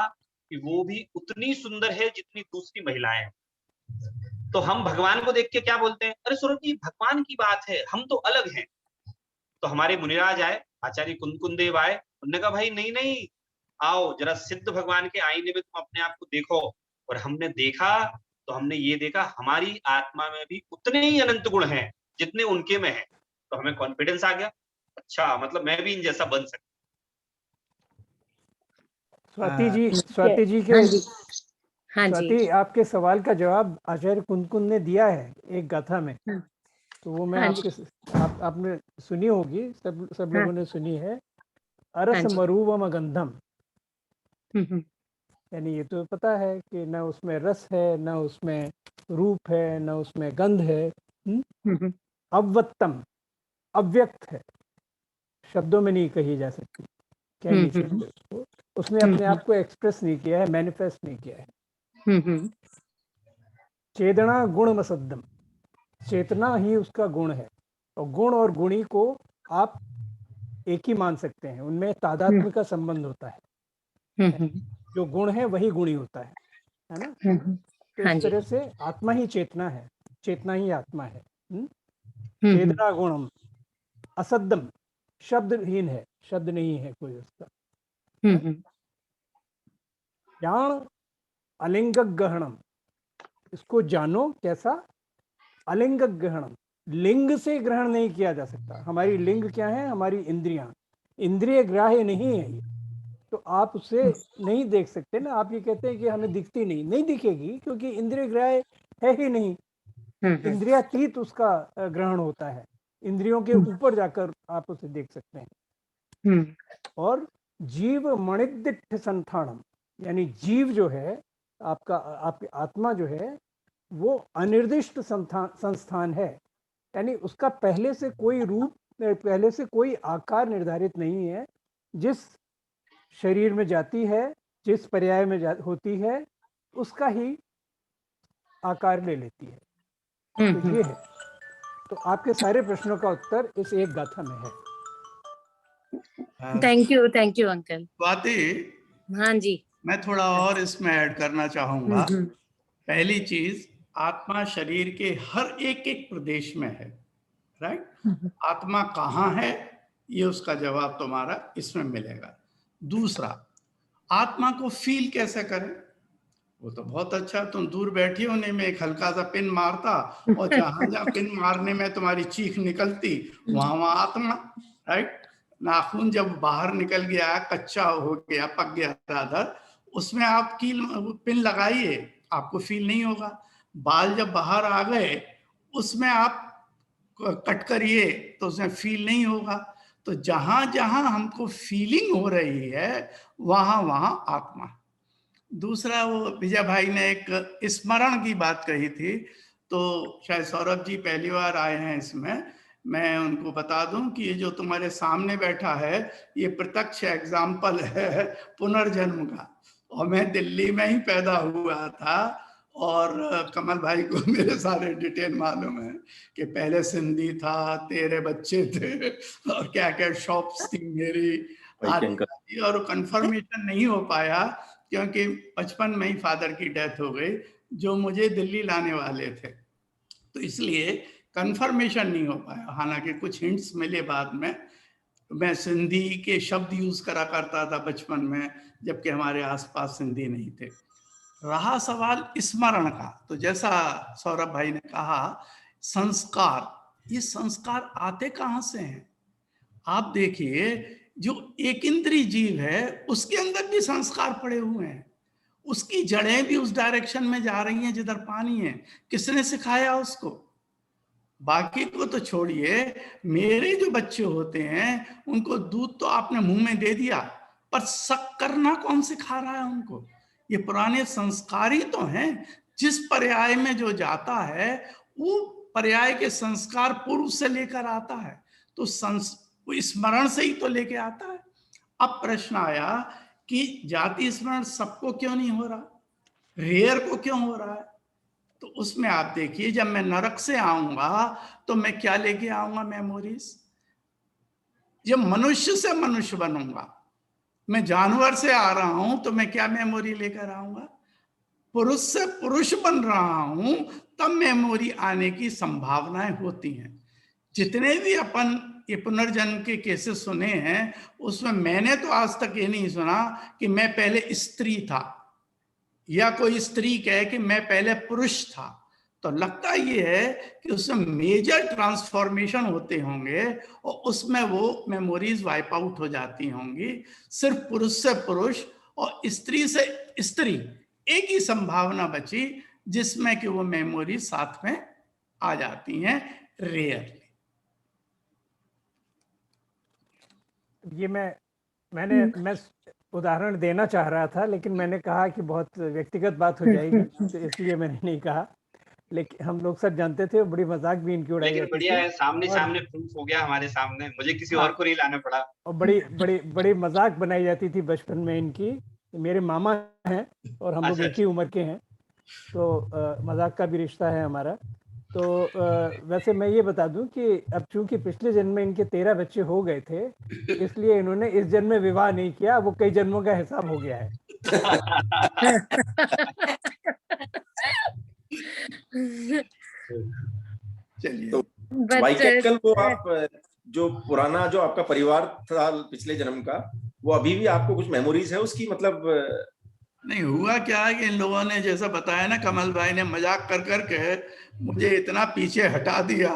कि वो भी उतनी सुंदर है जितनी दूसरी महिलाएं हैं। तो हम भगवान को देख के क्या बोलते हैं, अरे सूरज जी भगवान की बात है, हम तो अलग हैं। तो हमारे मुनिराज आए, आचार्य कुंदकुंद देव आए, उन्होंने कहा भाई नहीं नहीं, आओ जरा सिद्ध भगवान के आईने में तुम अपने आप को देखो। और हमने देखा तो हमने ये देखा हमारी आत्मा में भी उतने ही अनंत गुण हैं जितने उनके में हैं। तो हमें कॉन्फिडेंस आ गया, अच्छा मतलब मैं भी इन जैसा बन सकता। स्वाति जी हाँ जी, स्वाति आपके सवाल का जवाब आचार्य कुंदकुंद ने दिया है एक गाथा में। तो वो मैं आपने सुनी होगी, सब लोगों ने सुनी है। अरस मरूवम गंधम, यानी ये तो पता है कि न उसमें रस है, न उसमें रूप है, न उसमें गंध है। अव्यक्तम, अव्यक्त है, शब्दों में नहीं कही जा सकती, कह नहीं सकते उसको। उसने अपने आप को एक्सप्रेस नहीं किया है, मैनिफेस्ट नहीं किया है। चेतना गुणमसद्दम, चेतना ही उसका गुण है। और गुण और गुणी को आप एक ही मान सकते हैं, उनमें तादात्म्य का संबंध होता है। जो गुण है वही गुणी होता है ना। तो इस तरह से आत्मा ही चेतना है, चेतना ही आत्मा है। चेतना गुणम असद्दम, शब्दहीन है, शब्द नहीं है कोई उसका। ज्ञान अलिंग गहणम, इसको जानो कैसा, अलिंग ग्रहणम, लिंग से ग्रहण नहीं किया जा सकता। हमारी लिंग क्या है, हमारी इंद्रियां, इंद्रिय ग्राह्य नहीं है ये, तो आप उसे नहीं देख सकते ना। आप ये कहते हैं कि हमें दिखती नहीं, नहीं दिखेगी क्योंकि इंद्रिय ग्राह्य है ही नहीं। इंद्रियातीत उसका ग्रहण होता है, इंद्रियों के ऊपर जाकर आप उसे देख सकते हैं। और जीव मणिदिठ संथानम, यानी जीव जो है आपका, आपकी आत्मा जो है वो अनिर्दिष्ट संस्थान है, यानी उसका पहले से कोई रूप, पहले से कोई आकार निर्धारित नहीं है। जिस शरीर में जाती है, जिस पर्याय में होती है, उसका ही आकार ले लेती है। तो ये है, तो आपके सारे प्रश्नों का उत्तर इस एक गाथा में है। Thank you uncle. स्वाति, हाँ जी, मैं थोड़ा और इसमें ऐड करना चाहूंगा। पहली चीज, आत्मा शरीर के हर एक एक प्रदेश में है, राइट। आत्मा कहाँ है, ये उसका जवाब तुम्हारा इसमें मिलेगा। दूसरा, आत्मा को फील कैसे करें, वो तो बहुत अच्छा, तुम दूर बैठी होने में एक हल्का सा पिन मारता और जहां जहां पिन मारने में तुम्हारी चीख निकलती वहां वहां आत्मा, राइट। नाखून जब बाहर निकल गया, कच्चा हो गया, पक गया राधर, उसमें आप कील पिन लगाइए, आपको फील नहीं होगा। बाल जब बाहर आ गए, उसमें आप कट करिए तो उसमें फील नहीं होगा। तो जहां जहां हमको फीलिंग हो रही है वहां वहां आत्मा। दूसरा, वो विजय भाई ने एक स्मरण की बात कही थी, तो शायद सौरभ जी पहली बार आए हैं इसमें, मैं उनको बता दूं कि ये जो तुम्हारे सामने बैठा है ये प्रत्यक्ष एग्जाम्पल है पुनर्जन्म का। और मैं दिल्ली में ही पैदा हुआ था, और कमल भाई को मेरे सारे डिटेल मालूम है कि पहले सिंधी था, तेरे बच्चे थे, और क्या क्या शॉप्स थी मेरी आदि, और कंफर्मेशन नहीं हो पाया क्योंकि बचपन में ही फादर की डेथ हो गई जो मुझे दिल्ली लाने वाले थे, तो इसलिए कंफर्मेशन नहीं हो पाया। हालांकि कुछ हिंट्स मिले बाद में। मैं सिंधी के शब्द यूज करा करता था बचपन में, जबकि हमारे आसपास सिंधी नहीं थे। रहा सवाल स्मरण का, तो जैसा सौरभ भाई ने कहा, संस्कार, ये संस्कार आते कहाँ से हैं? आप देखिए, जो एक इंद्रिय जीव है उसके अंदर भी संस्कार पड़े हुए हैं, उसकी जड़ें भी उस डायरेक्शन में जा रही हैं जिधर पानी है। किसने सिखाया उसको? बाकी को तो छोड़िए, मेरे जो बच्चे होते हैं उनको दूध तो आपने मुंह में दे दिया, पर शक करना कौन सिखा रहा है उनको? ये पुराने संस्कार ही तो हैं। जिस पर्याय में जो जाता है वो पर्याय के संस्कार पूर्व से लेकर आता है, तो स्मरण से ही तो लेके आता है। अब प्रश्न आया कि जाति स्मरण सबको क्यों नहीं हो रहा, रेयर को क्यों हो रहा है? तो उसमें आप देखिए, जब मैं नरक से आऊंगा तो मैं क्या लेके आऊंगा मेमोरीज। जब मनुष्य से मनुष्य बनूंगा, मैं जानवर से आ रहा हूं तो मैं क्या मेमोरी लेकर आऊंगा? पुरुष से पुरुष बन रहा हूं तब मेमोरी आने की संभावनाएं होती हैं। जितने भी अपन ये पुनर्जन्म के केसेस सुने हैं उसमें मैंने तो आज तक ये नहीं सुना कि मैं पहले स्त्री था, या कोई स्त्री कहे कि मैं पहले पुरुष था। तो लगता ये है कि उसमें मेजर ट्रांसफॉर्मेशन होते होंगे और उसमें वो मेमोरीज वाइप आउट हो जाती होंगी। सिर्फ पुरुष से पुरुष और स्त्री से स्त्री एक ही संभावना बची जिसमें कि वो मेमोरी साथ में आ जाती हैं, रेयरली। ये मैं उदाहरण देना चाह रहा था, लेकिन मैंने कहा कि बहुत व्यक्तिगत बात हो जाएगी, तो इसलिए मैंने नहीं कहा। लेकिन हम लोग सब जानते थे, बड़ी मजाक भी इनकी उड़ाई लेकिन जाती बढ़िया थी। है, सामने और सामने प्रूफ हो गया हमारे सामने, मुझे किसी हाँ, और को नहीं लाना पड़ा। और बड़ी मजाक बनाई जाती थी बचपन में इनकी। मेरे मामा हैं और हम लोग अच्छा, एक ही उम्र के हैं, तो मजाक का भी रिश्ता है हमारा। तो वैसे मैं ये बता दूं कि अब चूंकि पिछले जन्म में इनके 13 बच्चे हो गए थे, इसलिए इन्होंने इस जन्म में विवाह नहीं किया, वो कई जन्मों का हिसाब हो गया है। चलिए, तो वाइकेकल को आप जो पुराना जो आपका परिवार था पिछले जन्म का, वो अभी भी आपको कुछ मेमोरीज है उसकी? मतलब नहीं, हुआ क्या है कि इन लोगों ने जैसा बताया ना, कमल भाई ने मजाक कर करके मुझे इतना पीछे हटा दिया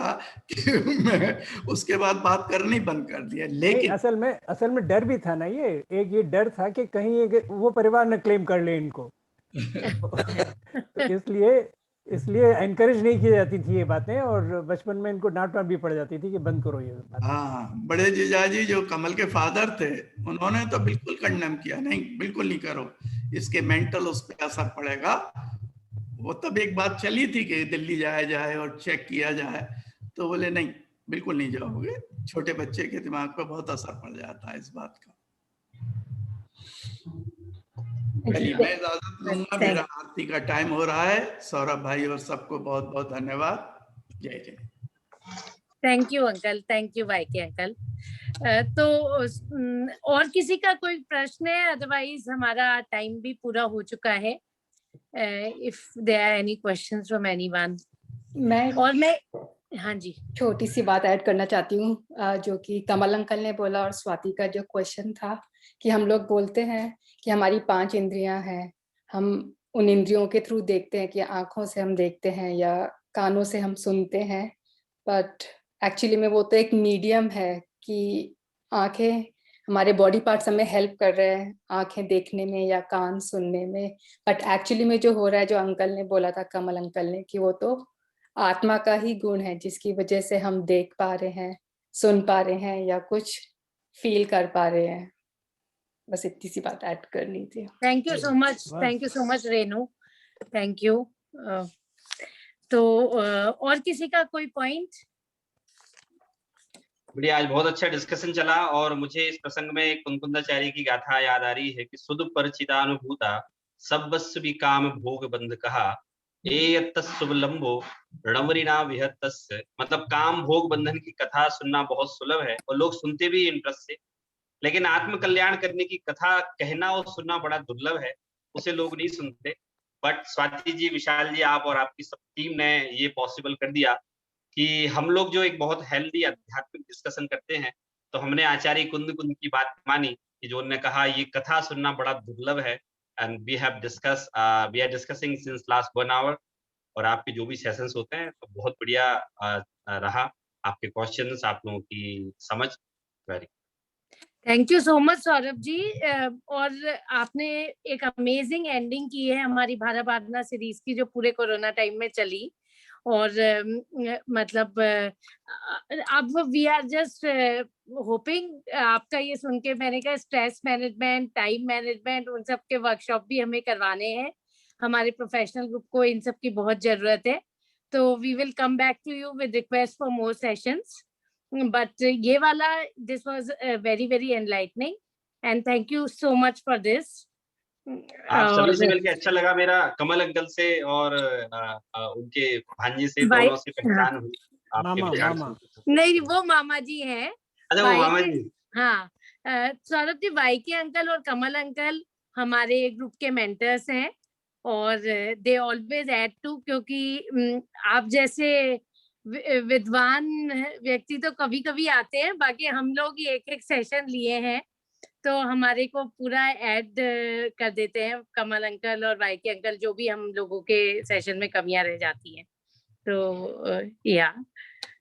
कि मैं उसके बाद बात करनी बंद कर दिया। लेकिन असल में डर भी था ना, ये डर था कि कहीं वो परिवार न क्लेम कर ले इनको। तो इसलिए एनकरेज नहीं की जाती थी ये बातें, और बचपन में इनको डांट भी पड़ जाती थी कि बंद करो ये बात। हाँ, बड़े जीजाजी जो कमल के फादर थे, उन्होंने तो बिल्कुल कंडेम किया, नहीं बिल्कुल नहीं करो, इसके मेंटल उस पर असर पड़ेगा। वो तब एक बात चली थी कि दिल्ली जाया जाए और चेक किया जाए, तो बोले नहीं बिल्कुल नहीं जाओगे, छोटे बच्चे के दिमाग पर बहुत असर पड़ जाता है इस बात का। चलिए, मैं इजाजत लूंगा, मेरा आरती का टाइम हो रहा है। सौरभ भाई और सबको बहुत बहुत धन्यवाद। जय जय। Thank you uncle, thank you YK uncle. तो और किसी का कोई प्रश्न है? अदरवाइज हमारा टाइम भी पूरा हो चुका है। If there are any questions from anyone. मैं हाँ जी, छोटी सी बात ऐड करना चाहती हूँ, जो कि कमल अंकल ने बोला और स्वाति का जो क्वेश्चन था कि हम लोग बोलते हैं कि हमारी 5 इंद्रियां हैं, हम उन इंद्रियों के थ्रू देखते हैं कि आंखों से हम देखते हैं या कानों से हम सुनते हैं, बट एक्चुअली में वो तो एक मीडियम है कि आंखें हमारे बॉडी पार्ट्स हमें हेल्प कर रहे हैं आंखें देखने में या कान सुनने में, बट एक्चुअली में जो हो रहा है, जो अंकल ने बोला था, कमल अंकल ने, कि वो तो आत्मा का ही गुण है जिसकी वजह से हम देख पा रहे हैं, सुन पा रहे हैं या कुछ फील कर पा रहे हैं। बस इतनी सी बात ऐड करनी थी। Thank you so much Renu, thank you. तो और किसी का कोई पॉइंट? बढ़िया, आज बहुत अच्छा डिस्कशन चला और मुझे इस प्रसंग में एक कुंकुंदाचार्य की गाथा याद आ रही है कि सुध परिचितानुभूता सब्बस्व भी काम भोग बंध कहा शुभलंबो रणवरिना विहतस्य। मतलब काम भोग बंधन की कथा सुनना बहुत सुलभ है और लोग सुनते भी इंटरेस्ट से, लेकिन आत्म कल्याण करने की कथा कहना और सुनना बड़ा दुर्लभ है, उसे लोग नहीं सुनते। बट स्वाति जी, विशाल जी, आप और आपकी सब टीम ने ये पॉसिबल कर दिया कि हम लोग जो एक बहुत हेल्दी आध्यात्मिक डिस्कशन करते हैं, तो हमने आचार्य कुंद की बात मानी कि जो उन्होंने कहा ये कथा सुनना बड़ा दुर्लभ है, and we are discussing since last 1 hour. और आपके जो भी सेशंस होते हैं तो बहुत बढ़िया रहा, आपके क्वेश्चंस, आप लोगों की समझ। Very thank you so much Saurabh ji. और आपने एक अमेजिंग एंडिंग की है हमारी भारत भावना सीरीज की, जो पूरे कोरोना टाइम में चली। और मतलब अब वी आर जस्ट होपिंग, आपका ये सुन के मैंने कहा स्ट्रेस मैनेजमेंट, टाइम मैनेजमेंट, उन सब के वर्कशॉप भी हमें करवाने हैं। हमारे प्रोफेशनल ग्रुप को इन सब की बहुत जरूरत है, तो we will come back to you with request for more sessions. But ये वाला, this was very very enlightening and thank you so much for this. आप सभी से मिलकर अच्छा लगा मेरा, कमल अंकल से और उनके भांजे से, दोनों से पहचान हुई। आपके विचार नहीं, वो मामा जी हैं। अच्छा, वो मामा जी। हाँ, सौरभ जी, वाईके अंकल और कमल अंकल हमारे ग्रुप के मेंटर्स हैं और दे ऑलवेज ऐड टू, क्योंकि आप जैसे विद्वान व्यक्ति तो कभी कभी आते हैं, बाकी हम लोग एक एक सेशन लिए हैं तो हमारे को पूरा ऐड कर देते हैं कमल अंकल और वाईके अंकल, जो भी हम लोगों के सेशन में कमियां रह जाती हैं। तो या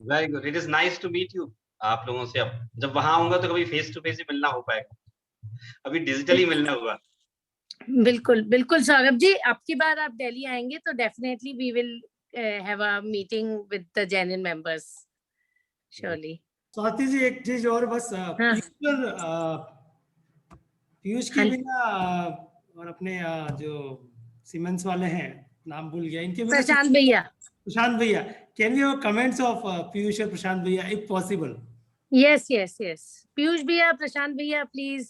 very good, it is nice to meet you. आप लोगों से अब जब वहां आऊंगा तो कभी फेस टू फेस ही मिलना हो पाएगा, अभी डिजिटली मिलना हुआ। बिल्कुल बिल्कुल सौरभ जी, अब की बार आप दिल्ली आएंगे तो definitely we will have a meeting with the genuine members, surely. Swati ji, एक चीज और बस, पीयूष की बिना और अपने जो सीमेंस वाले हैं, नाम भूल गया इनके, प्रशांत भैया, can we have comments of Piyush और प्रशांत भैया if possible? Yes yes yes, Piyush भैया, प्रशांत भैया, please.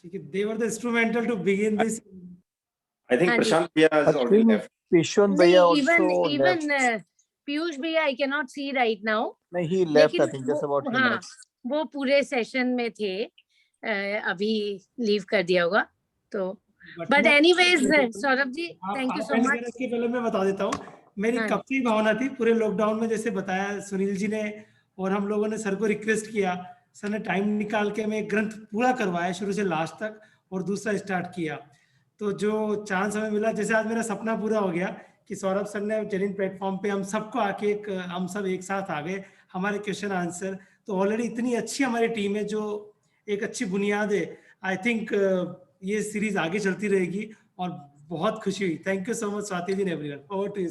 They were the instrumental to begin this. I think Prashant Bhaiya has already left. Pishwan Bhaiya also even left. Piyush Bhaiya I cannot see right now. No, he left, I think, just about 2 minutes. वो पूरे session में थे, अभी leave कर दिया होगा तो। But anyways Saurabh ji, thank you so much. इसके पहले मैं बता देता हूँ, मेरी हाँ। कब की भावना थी पूरे लॉकडाउन में, जैसे बताया सुनील जी ने और हम लोगों ने सर को रिक्वेस्ट किया, सर ने टाइम निकाल के मैं ग्रंथ पूरा करवाया शुरू से लास्ट तक और दूसरा स्टार्ट किया। तो जो चांस हमें मिला, जैसे आज मेरा सपना पूरा हो गया कि सौरभ सर ने जेनिन प्लेटफॉर्म पे हम सबको आके हम सब एक साथ आ गए, हमारे क्वेश्चन आंसर, तो ऑलरेडी इतनी अच्छी हमारी टीम है जो एक अच्छी बुनियाद है। आई थिंक ये सीरीज आगे चलती रहेगी और बहुत खुशी हुई। Thank you so much Swati ji, everyone. Over to you.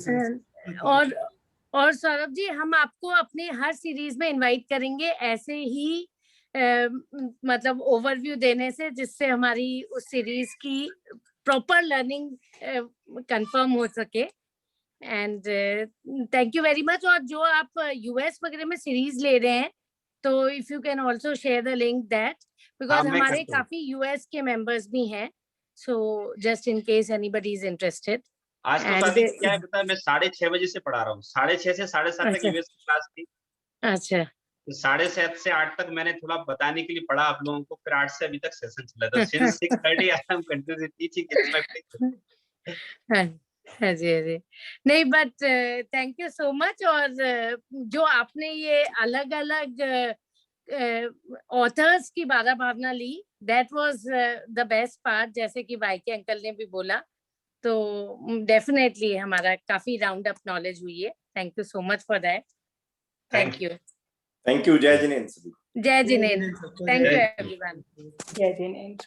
और सौरभ जी, हम आपको अपनी हर सीरीज में इनवाइट करेंगे ऐसे ही मतलब ओवरव्यू देने से, जिससे हमारी उस सीरीज की प्रॉपर लर्निंग कंफर्म हो सके। And thank you very much. और जो आप यूएस वगैरह में सीरीज ले रहे हैं, तो if you can also share the link that, because मैं हमारे करता हूँ। काफी यूएस के मेंबर्स भी हैं, so just in case anybody is interested. आज तो स्वाति जी क्या है पता है, मैं 6:30 बजे से पढ़ा रहा हूँ, 6:30 से 7:30 तक अच्छा। यूएस की क्लास थी। अच्छा। तो 7:30 से 8 तक मैंने थोड़ा बताने के लिए पढ़ा आप लोगों को, फिर 8 से अभी तक सेशन चला था। Since 6:30 I am continuously teaching, it's my pleasure. हाँ जी, हाँ जी। नहीं, but thank you so much. और जो आपने ये अलग अलग ऑथर्स की बारह भावना ली, that was the best part, जैसे कि वाईके अंकल ने भी बोला। तो डेफिनेटली हमारा काफी राउंड अप नॉलेज हुई है। Thank you so much for that. Thank you. Thank you. जय जिनेन्द्र। जय जिनेन्द्र। Thank you everyone. जय जिनेन्द्र।